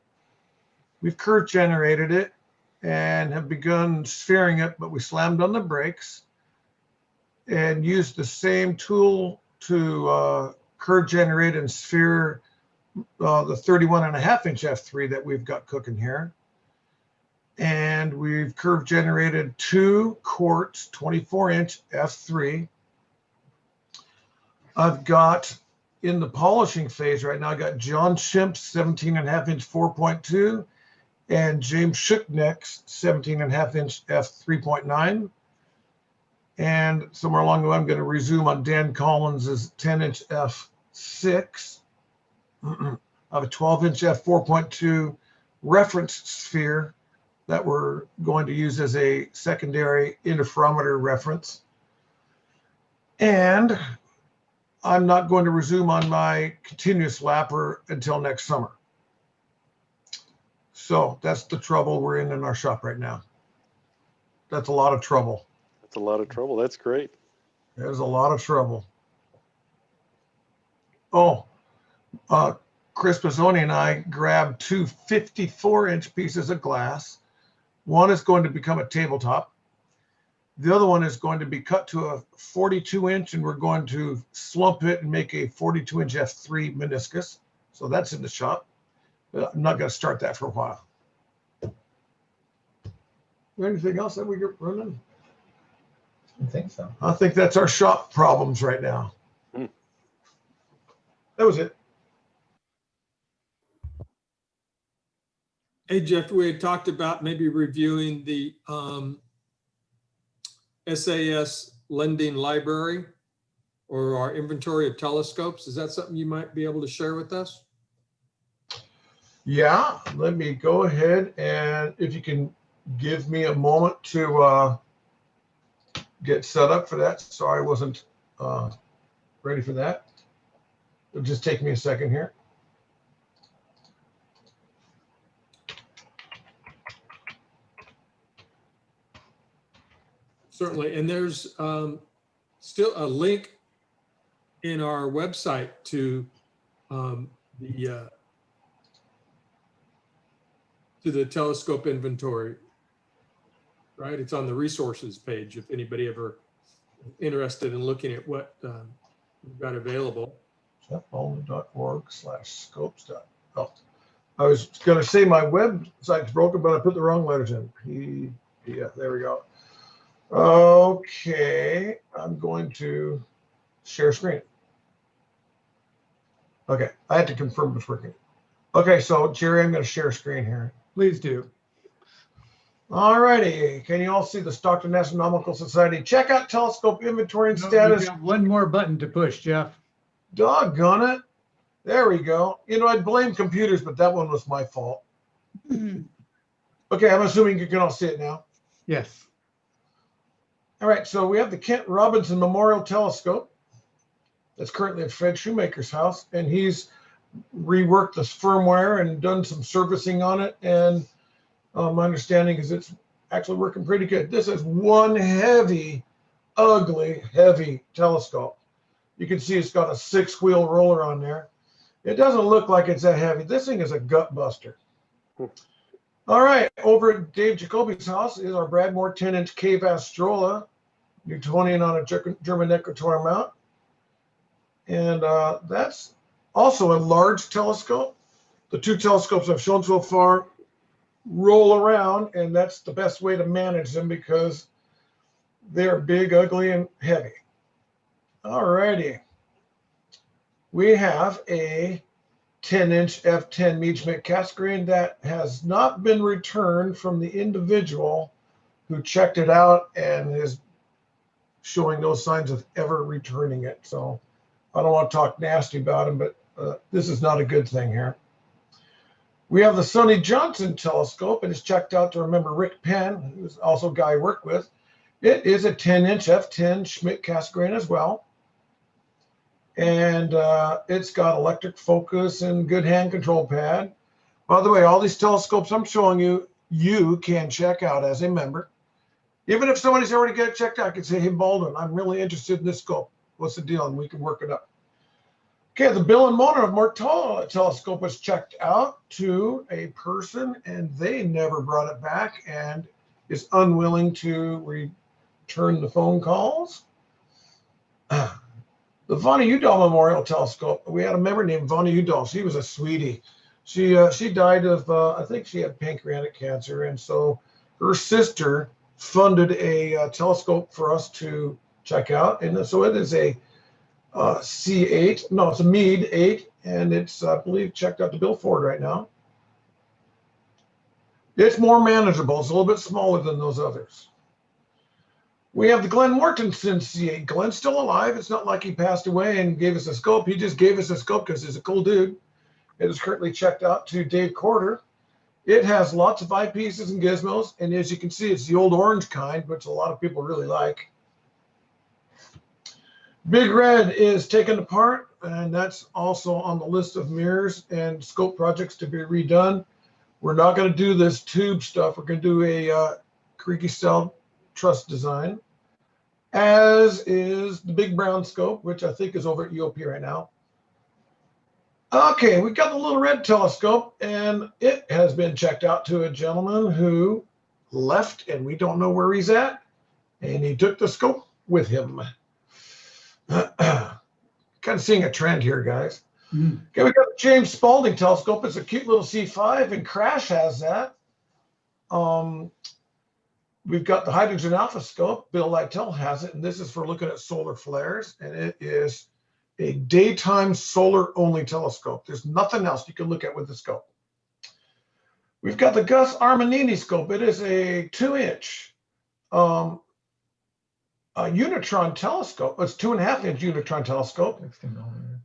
We've curve generated it and have begun sphering it, but we slammed on the brakes and used the same tool to curve generate and sphere the 31.5-inch F3 that we've got cooking here. And we've curve generated 2 quartz 24-inch F3. I've got in the polishing phase right now, I got John Schimp's 17.5-inch 4.2 and James Shookneck's 17.5-inch F3.9. And somewhere along the way, I'm going to resume on Dan Collins's 10-inch F6. I have a 12-inch F4.2 reference sphere that we're going to use as a secondary interferometer reference. And I'm not going to resume on my continuous lapper until next summer. So that's the trouble we're in our shop right now. That's a lot of trouble. That's a lot of trouble. That's great. There's a lot of trouble. Oh, Chris Pizzoni and I grabbed 2 54-inch pieces of glass. One is going to become a tabletop. The other one is going to be cut to a 42-inch, and we're going to slump it and make a 42-inch F3 meniscus. So that's in the shop. But I'm not going to start that for a while. Anything else that we get running? I think so. I think that's our shop problems right now. That was it. Hey, Jeff, we had talked about maybe reviewing the SAS lending library or our inventory of telescopes. Is that something you might be able to share with us? Yeah, let me go ahead, and if you can give me a moment to get set up for that. Sorry, I wasn't ready for that. It'll just take me a second here. Certainly, and there's still a link in our website to the telescope inventory, right? It's on the resources page if anybody ever interested in looking at what we've got available. jeffbowman.org/scopes. Oh, I was going to say my website's broken, but I put the wrong letters in. Yeah, there we go. Okay, I'm going to share screen. Okay, I had to confirm it's working. Okay, so Jerry, I'm going to share screen here. Please do. All righty, can you all see the Stockton Astronomical Society? Check out telescope inventory and status. We've got one more button to push, Jeff. Doggone it. There we go. You know, I blame computers, but that one was my fault. Okay, I'm assuming you can all see it now. Yes. All right, so we have the Kent Robinson Memorial Telescope that's currently at Fred Shoemaker's house, and he's reworked this firmware and done some servicing on it, and my understanding is it's actually working pretty good. This is one heavy, ugly, heavy telescope. You can see it's got a 6-wheel roller on there. It doesn't look like it's that heavy. This thing is a gut buster. All right, over at Dave Jacoby's house is our Bradmore 10-inch Cave Astrola, Newtonian on a German equatorial mount. And that's also a large telescope. The 2 telescopes I've shown so far roll around, and that's the best way to manage them because they're big, ugly, and heavy. All righty. we have a 10-inch f10 Mead-Schmidt cast screen that has not been returned from the individual who checked it out and is showing no signs of ever returning it. So I don't want to talk nasty about him, but this is not a good thing here. We have the Sonny Johnson telescope, and it's checked out to remember Rick Penn, who's also a guy I work with. It is a 10-inch f10 Schmidt cast screen as well. And it's got electric focus and good hand control pad. By the way, all these telescopes I'm showing you, you can check out as a member. Even if somebody's already got it checked out, I can say, hey, Baldwin, I'm really interested in this scope. What's the deal? And we can work it up. Okay, the Bill and Mona Mortala telescope was checked out to a person, and they never brought it back and is unwilling to return the phone calls. The Vonnie Udall Memorial Telescope, we had a member named Vonnie Udall. She was a sweetie. She died of, I think she had pancreatic cancer. And so her sister funded a telescope for us to check out. And so it is a C8, no, it's a Meade 8. And it's, I believe, checked out to Bill Ford right now. It's more manageable. It's a little bit smaller than those others. We have the Glenn Mortensen C8. Glenn's still alive. It's not like he passed away and gave us a scope. He just gave us a scope because he's a cool dude. It is currently checked out to Dave Corder. It has lots of eyepieces and gizmos. And as you can see, it's the old orange kind, which a lot of people really like. Big Red is taken apart, and that's also on the list of mirrors and scope projects to be redone. We're not going to do this tube stuff. We're going to do a creaky style truss design, as is the big brown scope, which I think is over at UOP right now. Okay, we got the little red telescope, and it has been checked out to a gentleman who left, and we don't know where he's at, and he took the scope with him. Kind of seeing a trend here, guys. Okay, we got the James Spalding telescope. It's a cute little C5, and Crash has that. We've got the hydrogen alpha scope. Bill Lytell has it, and this is for looking at solar flares, and it is a daytime solar only telescope. There's nothing else you can look at with the scope. We've got the Gus Armanini scope. It is a 2-inch Unitron telescope. It's 2.5-inch Unitron telescope.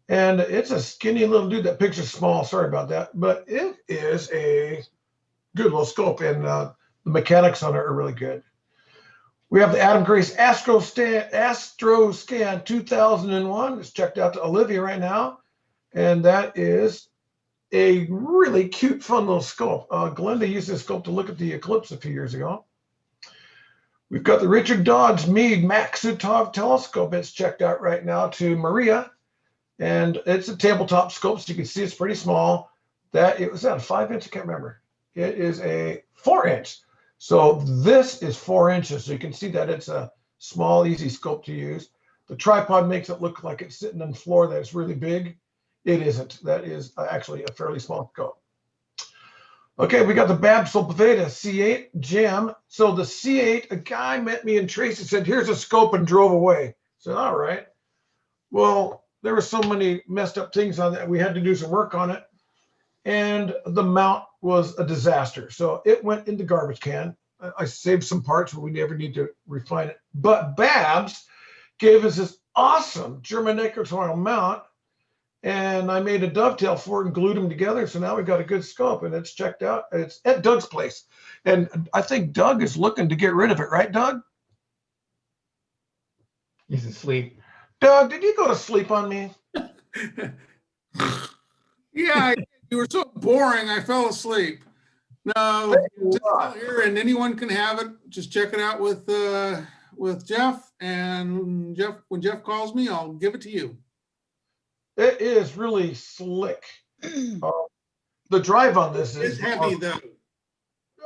And it's a skinny little dude. That picture's small. Sorry about that. But it is a good little scope, and the mechanics on it are really good. We have the Adam Grace AstroScan 2001. It's checked out to Olivia right now. And that is a really cute, fun little scope. Glenda used this scope to look at the eclipse a few years ago. We've got the Richard Dodge Meade Maksutov telescope. It's checked out right now to Maria. And it's a tabletop scope, so you can see it's pretty small. Was that a 5-inch? I can't remember. It is a 4-inch. So this is 4 inches. So you can see that it's a small, easy scope to use. The tripod makes it look like it's sitting on the floor, that it's really big. It isn't. That is actually a fairly small scope. Okay, we got the Babsel-Poveda C8 Gem. So the C8, a guy met me in Tracy, said, here's a scope, and drove away. I said, all right. Well, there were so many messed up things on that. We had to do some work on it. And the mount was a disaster. So it went in the garbage can. I saved some parts, but we never need to refine it. But Babs gave us this awesome German equatorial mount, and I made a dovetail for it and glued them together. So now we've got a good scope, and it's checked out. It's at Doug's place. And I think Doug is looking to get rid of it, right, Doug? He's asleep. Doug, did you go to sleep on me? Yeah, you were so boring, I fell asleep. No, it's still here, and anyone can have it. Just check it out with Jeff, and Jeff, when Jeff calls me, I'll give it to you. It is really slick. The drive on this is heavy, though.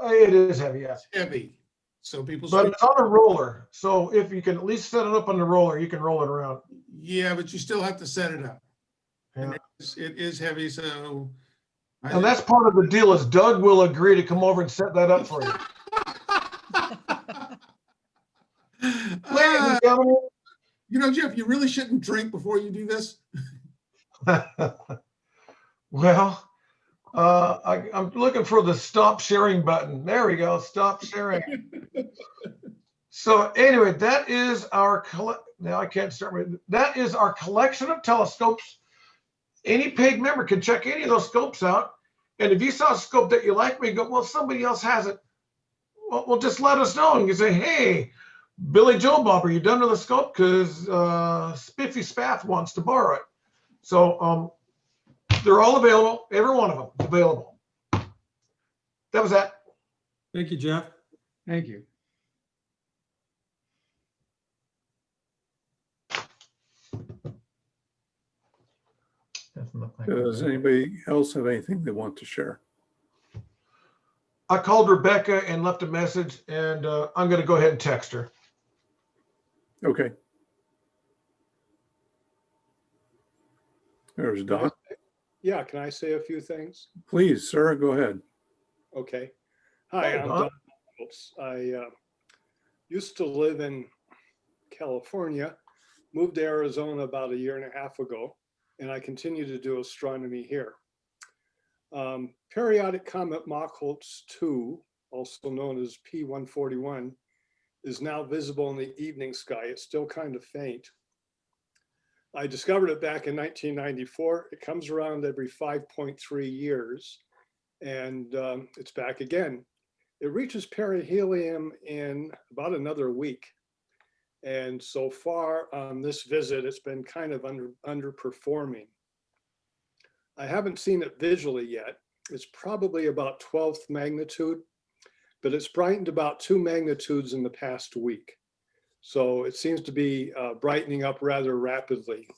It is heavy, yeah. It's heavy, so people. But it's on a roller, so if you can at least set it up on the roller, you can roll it around. Yeah, but you still have to set it up. Yeah. And it is heavy, so. And that's part of the deal is Doug will agree to come over and set that up for you. You know, Jeff, you really shouldn't drink before you do this. Well, I'm looking for the stop sharing button. There we go. Stop sharing. So anyway, that is our now I can't start with that is our collection of telescopes. Any paid member can check any of those scopes out. And if you saw a scope that you like, we go, well, somebody else has it. Well, just let us know. And you say, hey, Billy Joe Bob, are you done with the scope? Because Spiffy Spaff wants to borrow it. So they're all available. Every one of them is available. That was that. Thank you, Jeff. Thank you. Doesn't look like. Does anybody else have anything they want to share? I called Rebecca and left a message, and I'm going to go ahead and text her. Okay. There's Don. Yeah, can I say a few things? Please, sir, go ahead. Okay. Hi, Hey, I'm Don. Don. Reynolds. I used to live in California, moved to Arizona about 1.5 years ago, and I continue to do astronomy here. Periodic comet Mach-Holtz 2, also known as P141, is now visible in the evening sky. It's still kind of faint. I discovered it back in 1994. It comes around every 5.3 years, and it's back again. It reaches perihelion in about another week. And so far on this visit, it's been kind of underperforming. I haven't seen it visually yet. It's probably about 12th magnitude, but it's brightened about 2 magnitudes in the past week. So it seems to be brightening up rather rapidly.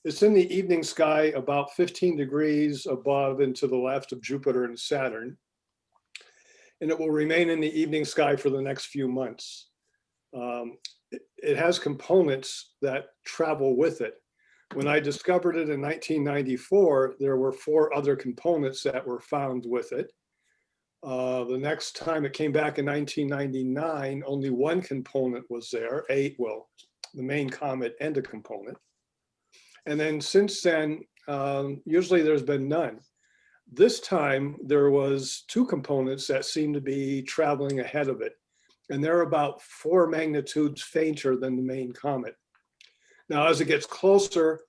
It's in the evening sky about 15 degrees above and to the left of Jupiter and Saturn. And it will remain in the evening sky for the next few months. It has components that travel with it. When I discovered it in 1994, there were 4 other components that were found with it. The next time it came back in 1999, only 1 component was there, the main comet and a component. And then since then, usually there's been none. This time there was 2 components that seemed to be traveling ahead of it. And they're about 4 magnitudes fainter than the main comet. Now, as it gets closer,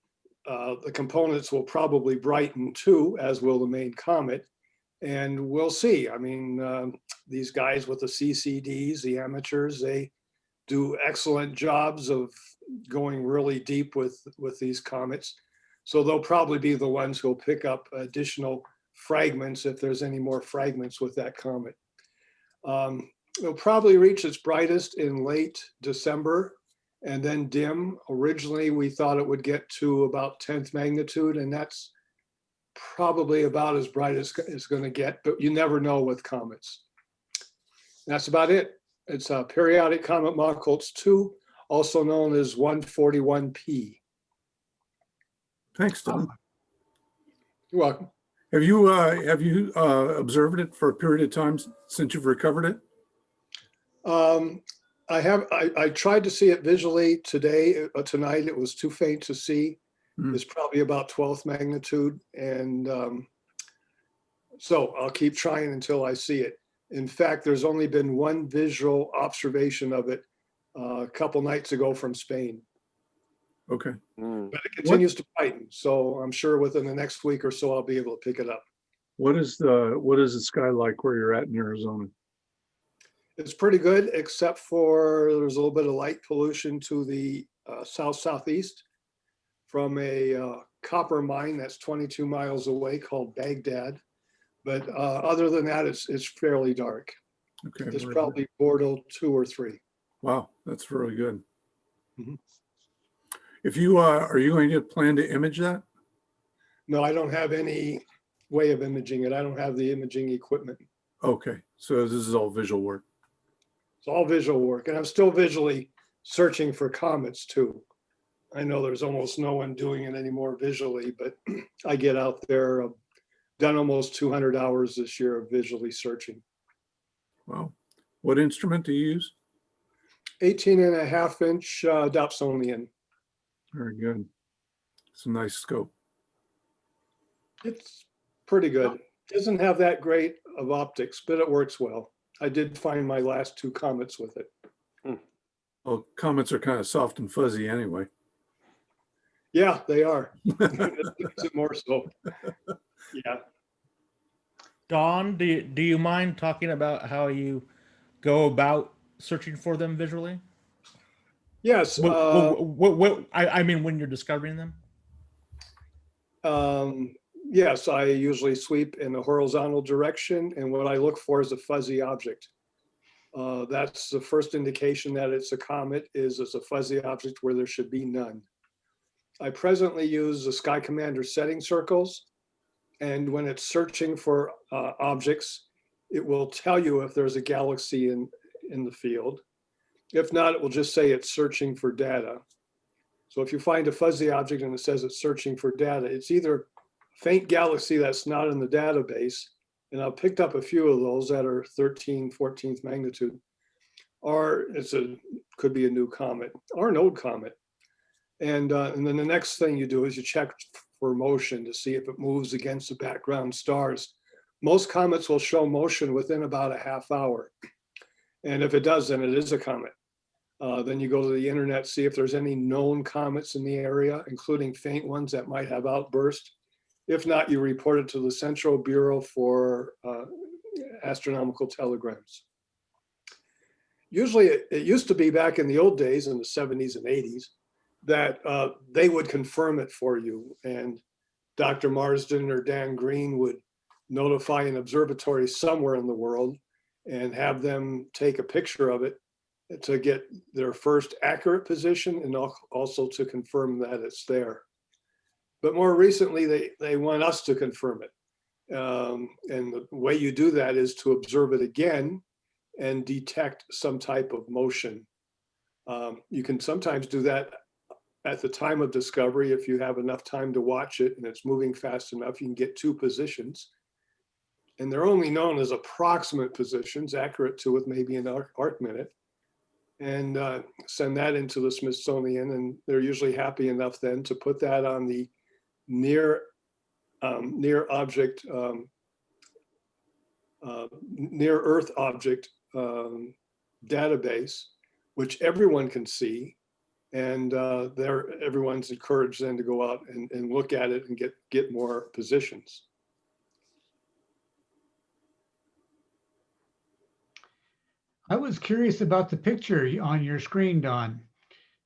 the components will probably brighten too, as will the main comet. And we'll see. I mean, these guys with the CCDs, the amateurs, they do excellent jobs of going really deep with these comets. So they'll probably be the ones who'll pick up additional fragments if there's any more fragments with that comet. It'll probably reach its brightest in late December and then dim. Originally, we thought it would get to about 10th magnitude, and that's probably about as bright as it's going to get, but you never know with comets. That's about it. It's a periodic comet Mach-Holtz 2, also known as 141P. Thanks, Don. You're welcome. Have you observed it for a period of time since you've recovered it? I tried to see it visually today, tonight. It was too faint to see. It's probably about 12th magnitude. And so I'll keep trying until I see it. In fact, there's only been 1 visual observation of it a couple nights ago from Spain. Okay. But it continues to brighten. So I'm sure within the next week or so, I'll be able to pick it up. What is the sky like where you're at in Arizona? It's pretty good, except for there's a little bit of light pollution to the south-southeast from a copper mine that's 22 miles away called Baghdad. But other than that, it's fairly dark. Okay. It's probably Bordeaux 2 or 3. Wow, that's really good. Mhm. If you are you going to plan to image that? No, I don't have any way of imaging it. I don't have the imaging equipment. Okay, so this is all visual work. It's all visual work. And I'm still visually searching for comets too. I know there's almost no one doing it anymore visually, but I get out there. I've done almost 200 hours this year of visually searching. Wow. What instrument do you use? 18.5-inch Dobsonian. Very good. It's a nice scope. It's pretty good. Doesn't have that great of optics, but it works well. I did find my last 2 comets with it. Well, comets are kind of soft and fuzzy anyway. Yeah, they are. This makes it more so. Yeah. Dawn, do you mind talking about how you go about searching for them visually? Yes. I mean, when you're discovering them? Yes, I usually sweep in a horizontal direction, and what I look for is a fuzzy object. That's the first indication that it's a comet, is it's a fuzzy object where there should be none. I presently use the Sky Commander setting circles, and when it's searching for objects, it will tell you if there's a galaxy in the field. If not, it will just say it's searching for data. So if you find a fuzzy object and it says it's searching for data, it's either a faint galaxy that's not in the database, and I've picked up a few of those that are 14th magnitude, or could be a new comet or an old comet. And then the next thing you do is you check for motion to see if it moves against the background stars. Most comets will show motion within about a half hour. And if it does, then it is a comet. Then you go to the internet, see if there's any known comets in the area, including faint ones that might have outburst. If not, you report it to the Central Bureau for Astronomical Telegrams. Usually, it used to be back in the old days, in the 70s and 80s, that they would confirm it for you. And Dr. Marsden or Dan Green would notify an observatory somewhere in the world and have them take a picture of it to get their first accurate position and also to confirm that it's there. But more recently, they want us to confirm it. And the way you do that is to observe it again and detect some type of motion. You can sometimes do that at the time of discovery. If you have enough time to watch it and it's moving fast enough, you can get 2 positions. And they're only known as approximate positions, accurate to with maybe an arc minute. And send that into the Smithsonian, and they're usually happy enough then to put that on the near object, near Earth object database, which everyone can see, and everyone's encouraged then to go out and look at it and get more positions. I was curious about the picture on your screen, Don.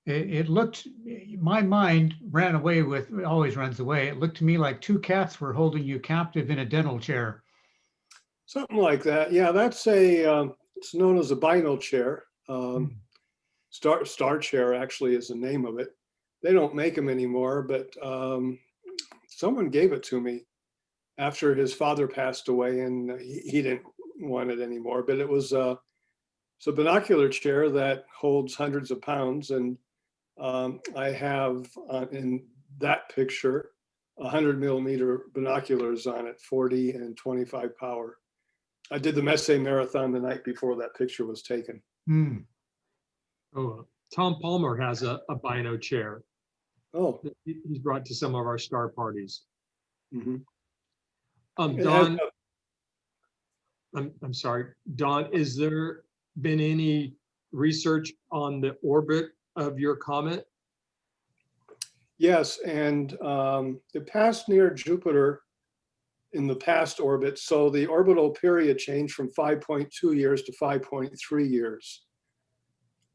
It looked, my mind ran away with, it always runs away. It looked to me like 2 cats were holding you captive in a dental chair. Something like that. Yeah, that's it's known as a bino chair. Star chair actually is the name of it. They don't make them anymore, but someone gave it to me after his father passed away, and he didn't want it anymore. But it was it's a binocular chair that holds hundreds of pounds, and I have in that picture 100mm binoculars on it, 40 and 25 power. I did the Messe Marathon the night before that picture was taken. Oh, Tom Palmer has a bino chair. Oh, that he's brought to some of our star parties. It Don, I'm sorry, Don, is there been any research on the orbit of your comet? Yes, and it passed near Jupiter in the past orbit, so the orbital period changed from 5.2 years to 5.3 years.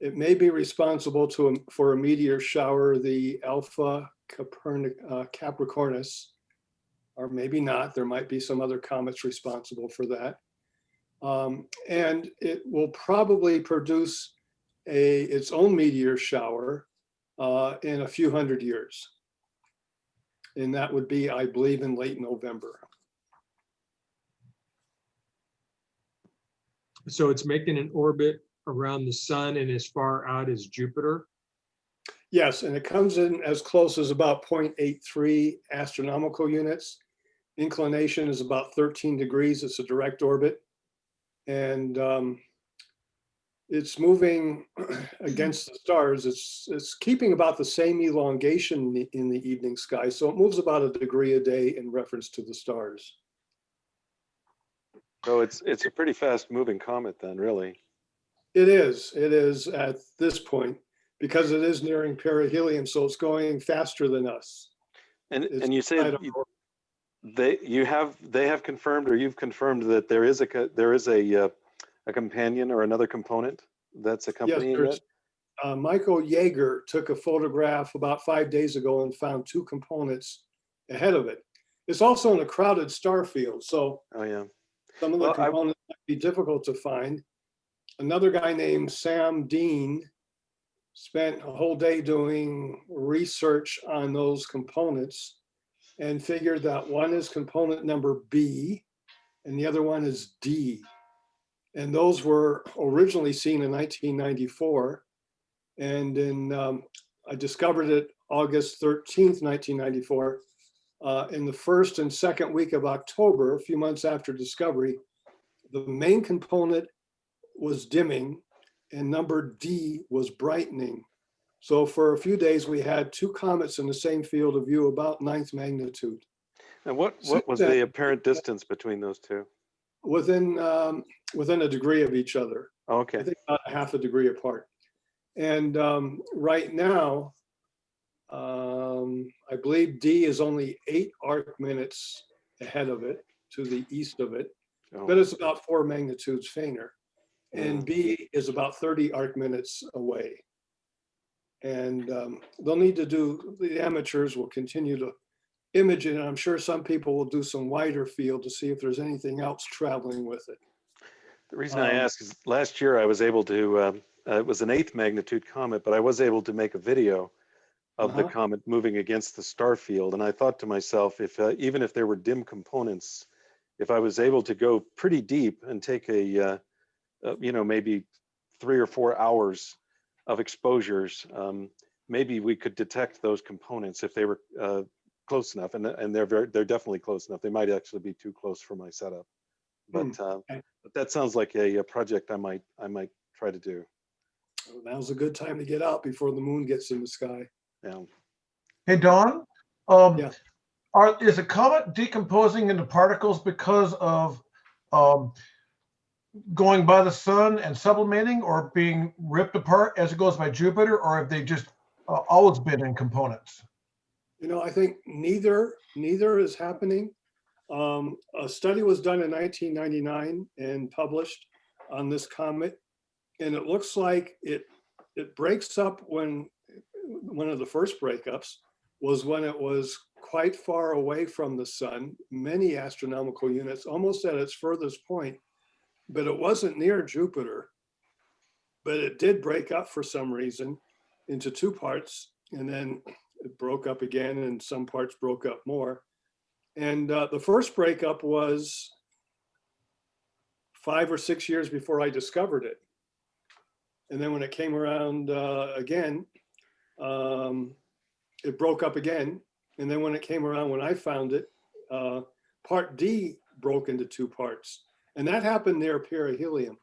It may be responsible for a meteor shower, the Alpha Capricornus, or maybe not. There might be some other comets responsible for that. And it will probably produce its own meteor shower in a few hundred years. And that would be, I believe, in late November. So it's making an orbit around the sun and as far out as Jupiter? Yes, and it comes in as close as about 0.83 astronomical units. Inclination is about 13 degrees. It's a direct orbit. And it's moving against the stars. It's keeping about the same elongation in the evening sky. So it moves about a degree a day in reference to the stars. So it's a pretty fast moving comet then, really. It is at this point because it is nearing perihelion. So it's going faster than us. And you say they have confirmed, or you've confirmed, that there is a companion or another component that's accompanying yes, that? Michael Yeager took a photograph about 5 days ago and found 2 components ahead of it. It's also in a crowded star field, so some of the components might be difficult to find. Another guy named Sam Dean spent a whole day doing research on those components and figured that one is component number B and the other one is D. And those were originally seen in 1994. And I discovered it August 13th, 1994. In the first and second week of October, a few months after discovery, the main component was dimming and number D was brightening. So for a few days, we had 2 comets in the same field of view, about 9th magnitude. And what was the apparent distance between those two? Within a degree of each other. Oh, okay. I think about a half a degree apart. And right now, I believe D is only 8 arc minutes ahead of it, to the east of it, but it's about 4 magnitudes fainter. And B is about 30 arc minutes away. And they'll need to do, the amateurs will continue to image it, and I'm sure some people will do some wider field to see if there's anything else traveling with it. The reason I ask is last year I was able to, it was an 8th magnitude comet, but I was able to make a video of the comet moving against the star field. And I thought to myself, if even if there were dim components, if I was able to go pretty deep and take a, maybe 3 or 4 hours of exposures, maybe we could detect those components if they were close enough. And they're definitely close enough. They might actually be too close for my setup. But that sounds like a project I might try to do. Now's a good time to get out before the moon gets in the sky. Yeah. Hey, Don, is a comet decomposing into particles because of going by the sun and sublimating, or being ripped apart as it goes by Jupiter, or have they just always been in components? I think neither is happening. A study was done in 1999 and published on this comet, and it looks like it breaks up when one of the first breakups was when it was quite far away from the sun, many astronomical units, almost at its furthest point, but it wasn't near Jupiter. But it did break up for some reason into 2 parts, and then it broke up again, and some parts broke up more. And the first breakup was 5 or 6 years before I discovered it. And then when it came around again, it broke up again. And then when it came around, when I found it, part D broke into 2 parts. And that happened near perihelion.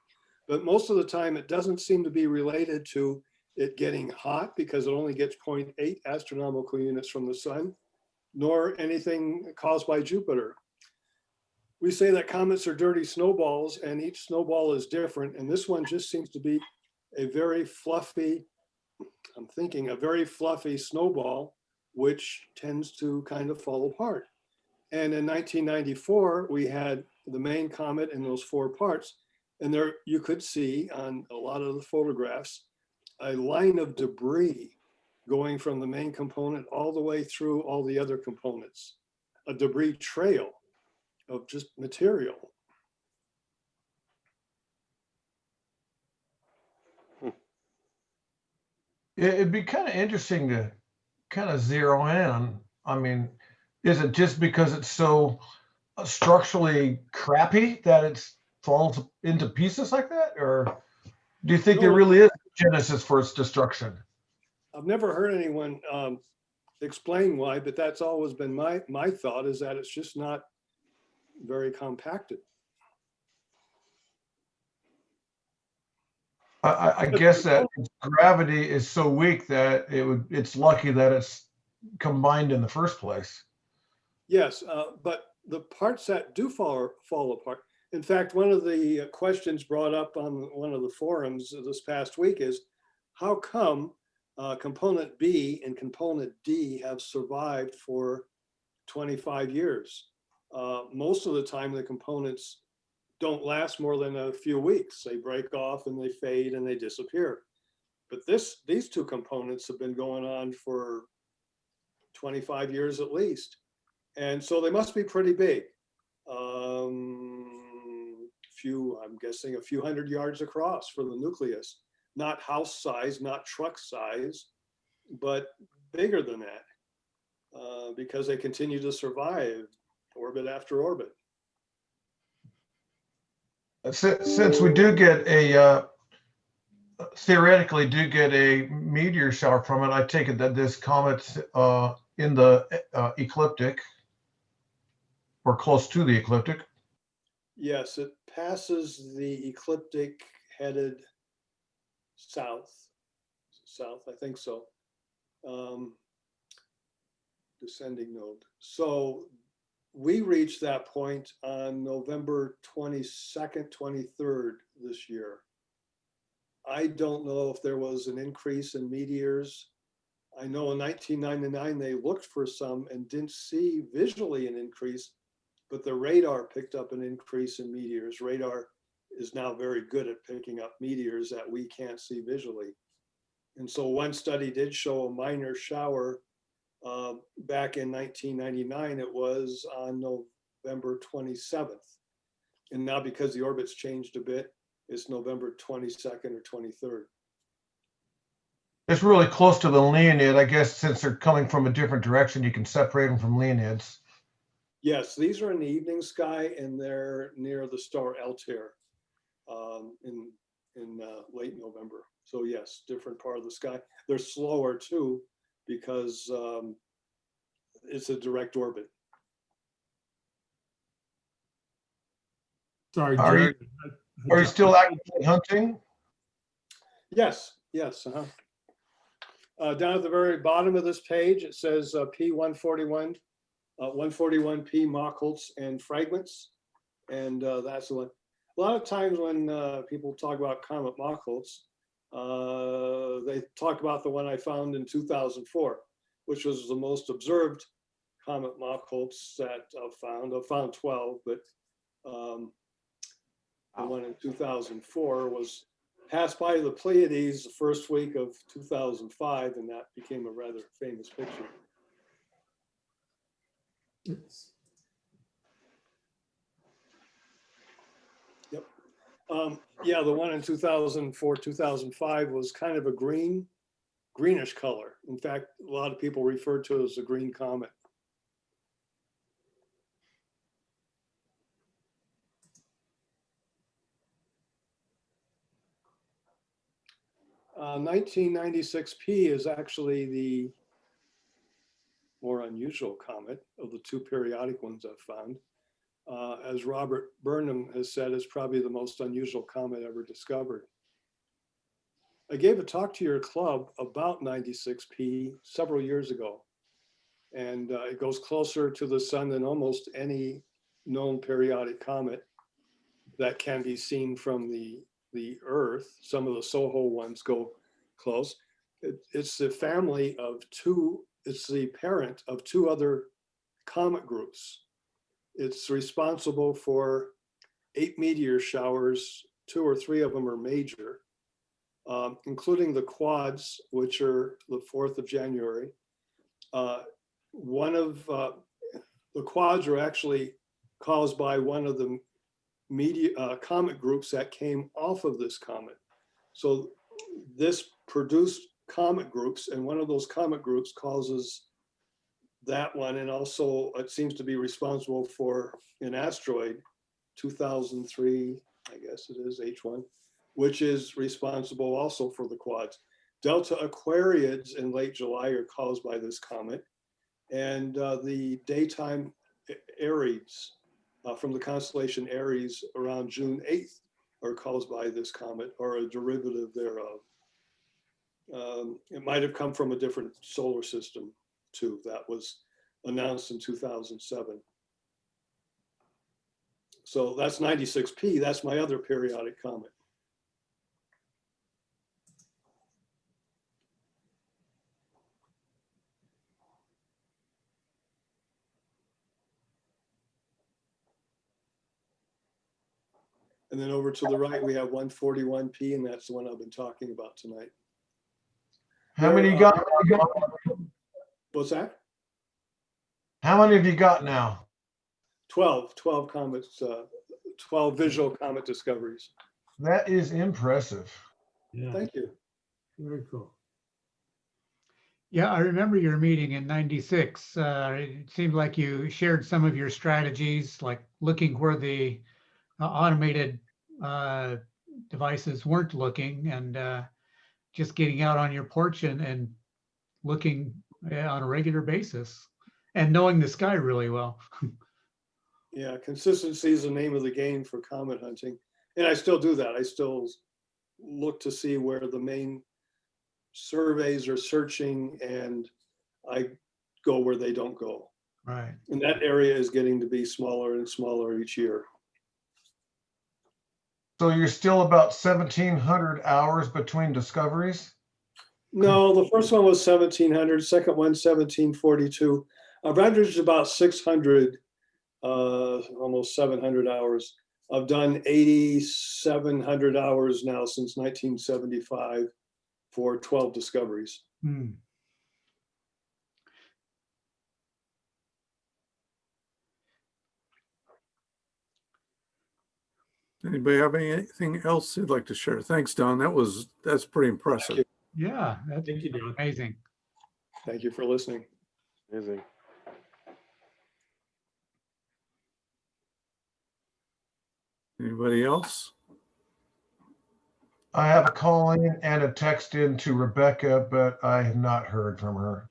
But most of the time, it doesn't seem to be related to it getting hot, because it only gets 0.8 astronomical units from the sun, nor anything caused by Jupiter. We say that comets are dirty snowballs, and each snowball is different. And this one just seems to be a very fluffy, a very fluffy snowball, which tends to kind of fall apart. And in 1994, we had the main comet in those 4 parts. And there you could see on a lot of the photographs, a line of debris going from the main component all the way through all the other components, a debris trail of just material. It'd be kind of interesting to kind of zero in. I mean, is it just because it's so structurally crappy that it falls into pieces like that? Or do you think there really is a genesis for its destruction? I've never heard anyone explain why, but that's always been my thought, is that it's just not very compacted. I guess that its gravity is so weak that it's lucky that it's combined in the first place. Yes, but the parts that do fall apart. In fact, one of the questions brought up on one of the forums this past week is, how come component B and component D have survived for 25 years? Most of the time, the components don't last more than a few weeks. They break off and they fade and they disappear. But these two components have been going on for 25 years at least. And so they must be pretty big. I'm guessing a few hundred yards across for the nucleus, not house size, not truck size, but bigger than that, because they continue to survive orbit after orbit. Since we do get theoretically do get a meteor shower from it, I take it that this comet's in the ecliptic or close to the ecliptic. Yes, it passes the ecliptic headed south, I think so. Descending node. So we reached that point on November 22nd, 23rd this year. I don't know if there was an increase in meteors. I know in 1999, they looked for some and didn't see visually an increase, but the radar picked up an increase in meteors. Radar is now very good at picking up meteors that we can't see visually. And so one study did show a minor shower back in 1999. It was on November 27th. And now because the orbit's changed a bit, it's November 22nd or 23rd. It's really close to the Leonid. I guess since they're coming from a different direction, you can separate them from Leonids. Yes, these are in the evening sky and they're near the star Altair in late November. So yes, different part of the sky. They're slower too because it's a direct orbit. Sorry, Are Jared. you still actively hunting? Yes, yes. Down at the very bottom of this page, it says P141, 141P Machholtz and fragments. And that's the one. A lot of times when people talk about Comet Machholtz, they talk about the one I found in 2004, which was the most observed Comet Machholtz that I've found. I've found 12, but the one in 2004 was passed by the Pleiades the first week of 2005, and that became a rather famous picture. Yep. Yeah, the one in 2004, 2005 was kind of a greenish color. In fact, a lot of people refer to it as a green comet. 1996P is actually the more unusual comet of the two periodic ones I've found. As Robert Burnham has said, it's probably the most unusual comet ever discovered. I gave a talk to your club about 96P several years ago, and it goes closer to the sun than almost any known periodic comet that can be seen from the Earth. Some of the SOHO ones go close. It's the family of two, it's the parent of two other comet groups. It's responsible for 8 meteor showers. 2 or 3 of them are major, including the quads, which are the 4th of January. One of the quads are actually caused by one of the comet groups that came off of this comet. So this produced comet groups, and one of those comet groups causes that one, and also it seems to be responsible for an asteroid, 2003, I guess it is, H1, which is responsible also for the quads. Delta Aquariids in late July are caused by this comet, and the daytime Aries from the constellation Aries around June 8th are caused by this comet or a derivative thereof. It might have come from a different solar system too. That was announced in 2007. So that's 96P. That's my other periodic comet. And then over to the right, we have 141P, and that's the one I've been talking about tonight. How many you got? What's that? How many have you got now? 12 comets, 12 visual comet discoveries. That is impressive. Yeah, Thank you. very cool. Yeah, I remember your meeting in '96. It seemed like you shared some of your strategies, like looking where the automated devices weren't looking, and just getting out on your porch and looking on a regular basis and knowing the sky really well. Yeah, consistency is the name of the game for comet hunting. And I still do that. I still look to see where the main surveys are searching, and I go where they don't go. Right. And that area is getting to be smaller and smaller each year. So you're still about 1,700 hours between discoveries? No, the first one was 1,700, second one 1,742. I've averaged about 600, almost 700 hours. I've done 8,700 hours now since 1975 for 12 discoveries. Hmm. Anybody have anything else they'd like to share? Thanks, Don. That's pretty impressive. Yeah, that's Thank you, Don. amazing. Thank you for listening. Amazing. Anybody else? I have a call in and a text in to Rebecca, but I have not heard from her.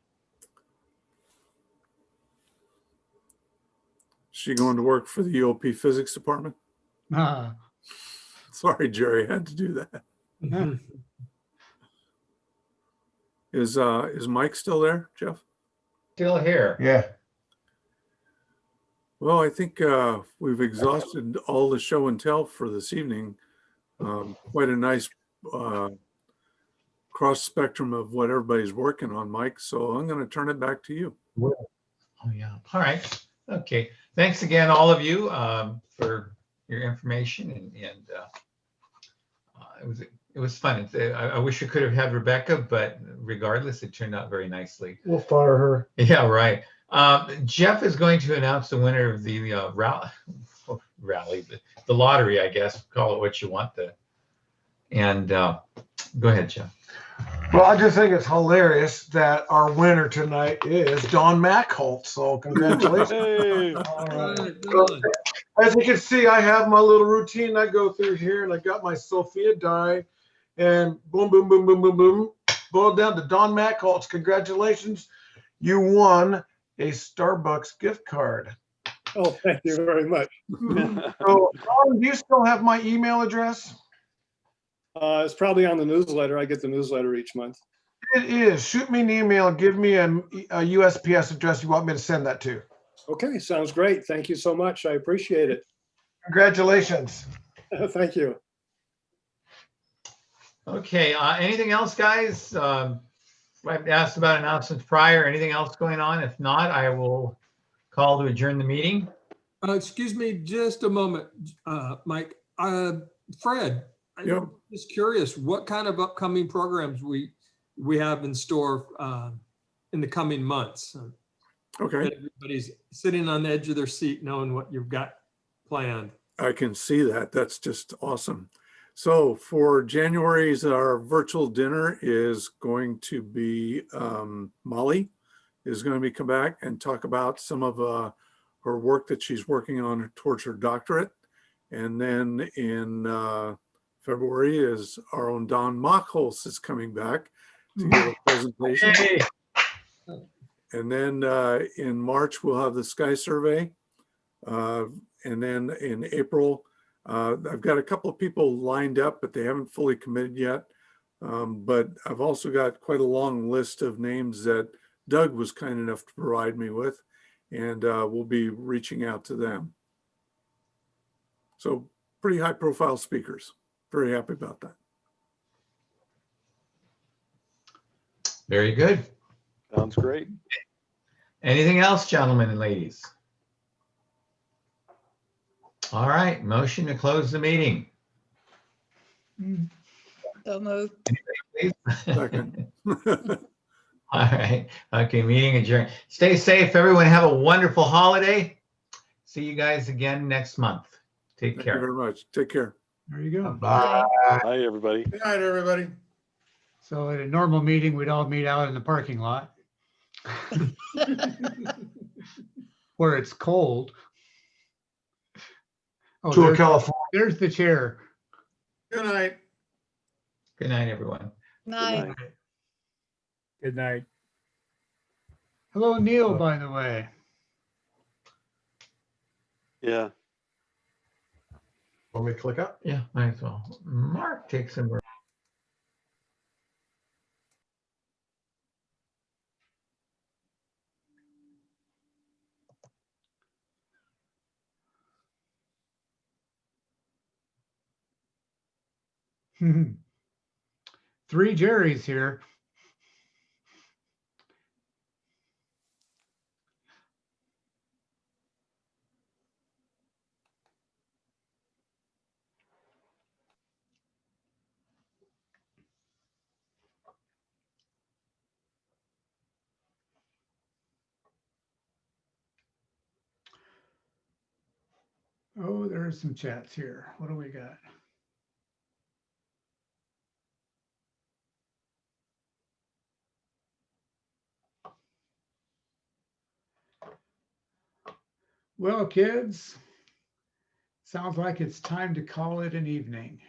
Is she going to work for the UOP physics department? Ah, Sorry, Jerry, I had to do that. Mhm. Is Mike still there, Jeff? Still here. Yeah. Well, I think we've exhausted all the show and tell for this evening. Quite a nice cross spectrum of what everybody's working on, Mike. So I'm going to turn it back to you. Oh, yeah. All right. Okay. Thanks again, all of you, for your information, and it was fun. I wish we could have had Rebecca, but regardless, it turned out very nicely. We'll fire her. Yeah, right. Jeff is going to announce the winner of the rally, the lottery, I guess. Call it what you want. Go ahead, Jeff. Well, I just think it's hilarious that our winner tonight is Don Mackholt. So congratulations. Hey. All right, Don. As you can see, I have my little routine I go through here, and I got my Sophia die, and boom, boom, boom, boom, boom, boom. Boiled down to Don Mackholtz. Congratulations. You won a Starbucks gift card. Oh, thank you very much. So, Don, do you still have my email address? It's probably on the newsletter. I get the newsletter each month. It is. Shoot me an email. Give me a USPS address you want me to send that to. Okay, sounds great. Thank you so much. I appreciate it. Congratulations. Thank you. Okay. Anything else, guys? I've asked about announcements prior. Anything else going on? If not, I will call to adjourn the meeting. Excuse me, just a moment, Mike. Fred, Yep. I'm just curious, what kind of upcoming programs we have in store in the coming months? Okay. Everybody's sitting on the edge of their seat knowing what you've got planned. I can see that. That's just awesome. So for January's, our virtual dinner is going to be Molly is going to be come back and talk about some of her work that she's working on towards her doctorate. And then in February is our own Don Mockholz is coming back to give a presentation. Hey. And then in March, we'll have the Sky Survey. And then in April, I've got a couple of people lined up, but they haven't fully committed yet. But I've also got quite a long list of names that Doug was kind enough to provide me with, and we'll be reaching out to them. So pretty high profile speakers. Very happy about that. Very good. Sounds great. Anything else, gentlemen and ladies? All right, motion to close the meeting. So moved. Please. Second. All right. Okay, meeting adjourned. Stay safe, everyone. Have a wonderful holiday. See you guys again next month. Take Thank care. you very much. Take care. There you go. Bye. Bye, everybody. Good night, everybody. So at a normal meeting, we'd all meet out in the parking lot where it's cold. Oh, Tour California. there's the chair. Good night. Good night, everyone. Night. night. Good night. Hello, Neil, by the way. Yeah. Want me to click up? Yeah, might as well. Mark takes some. Three Jerry's here. Oh, there's some chats here. What do we got? Well, kids, sounds like it's time to call it an evening.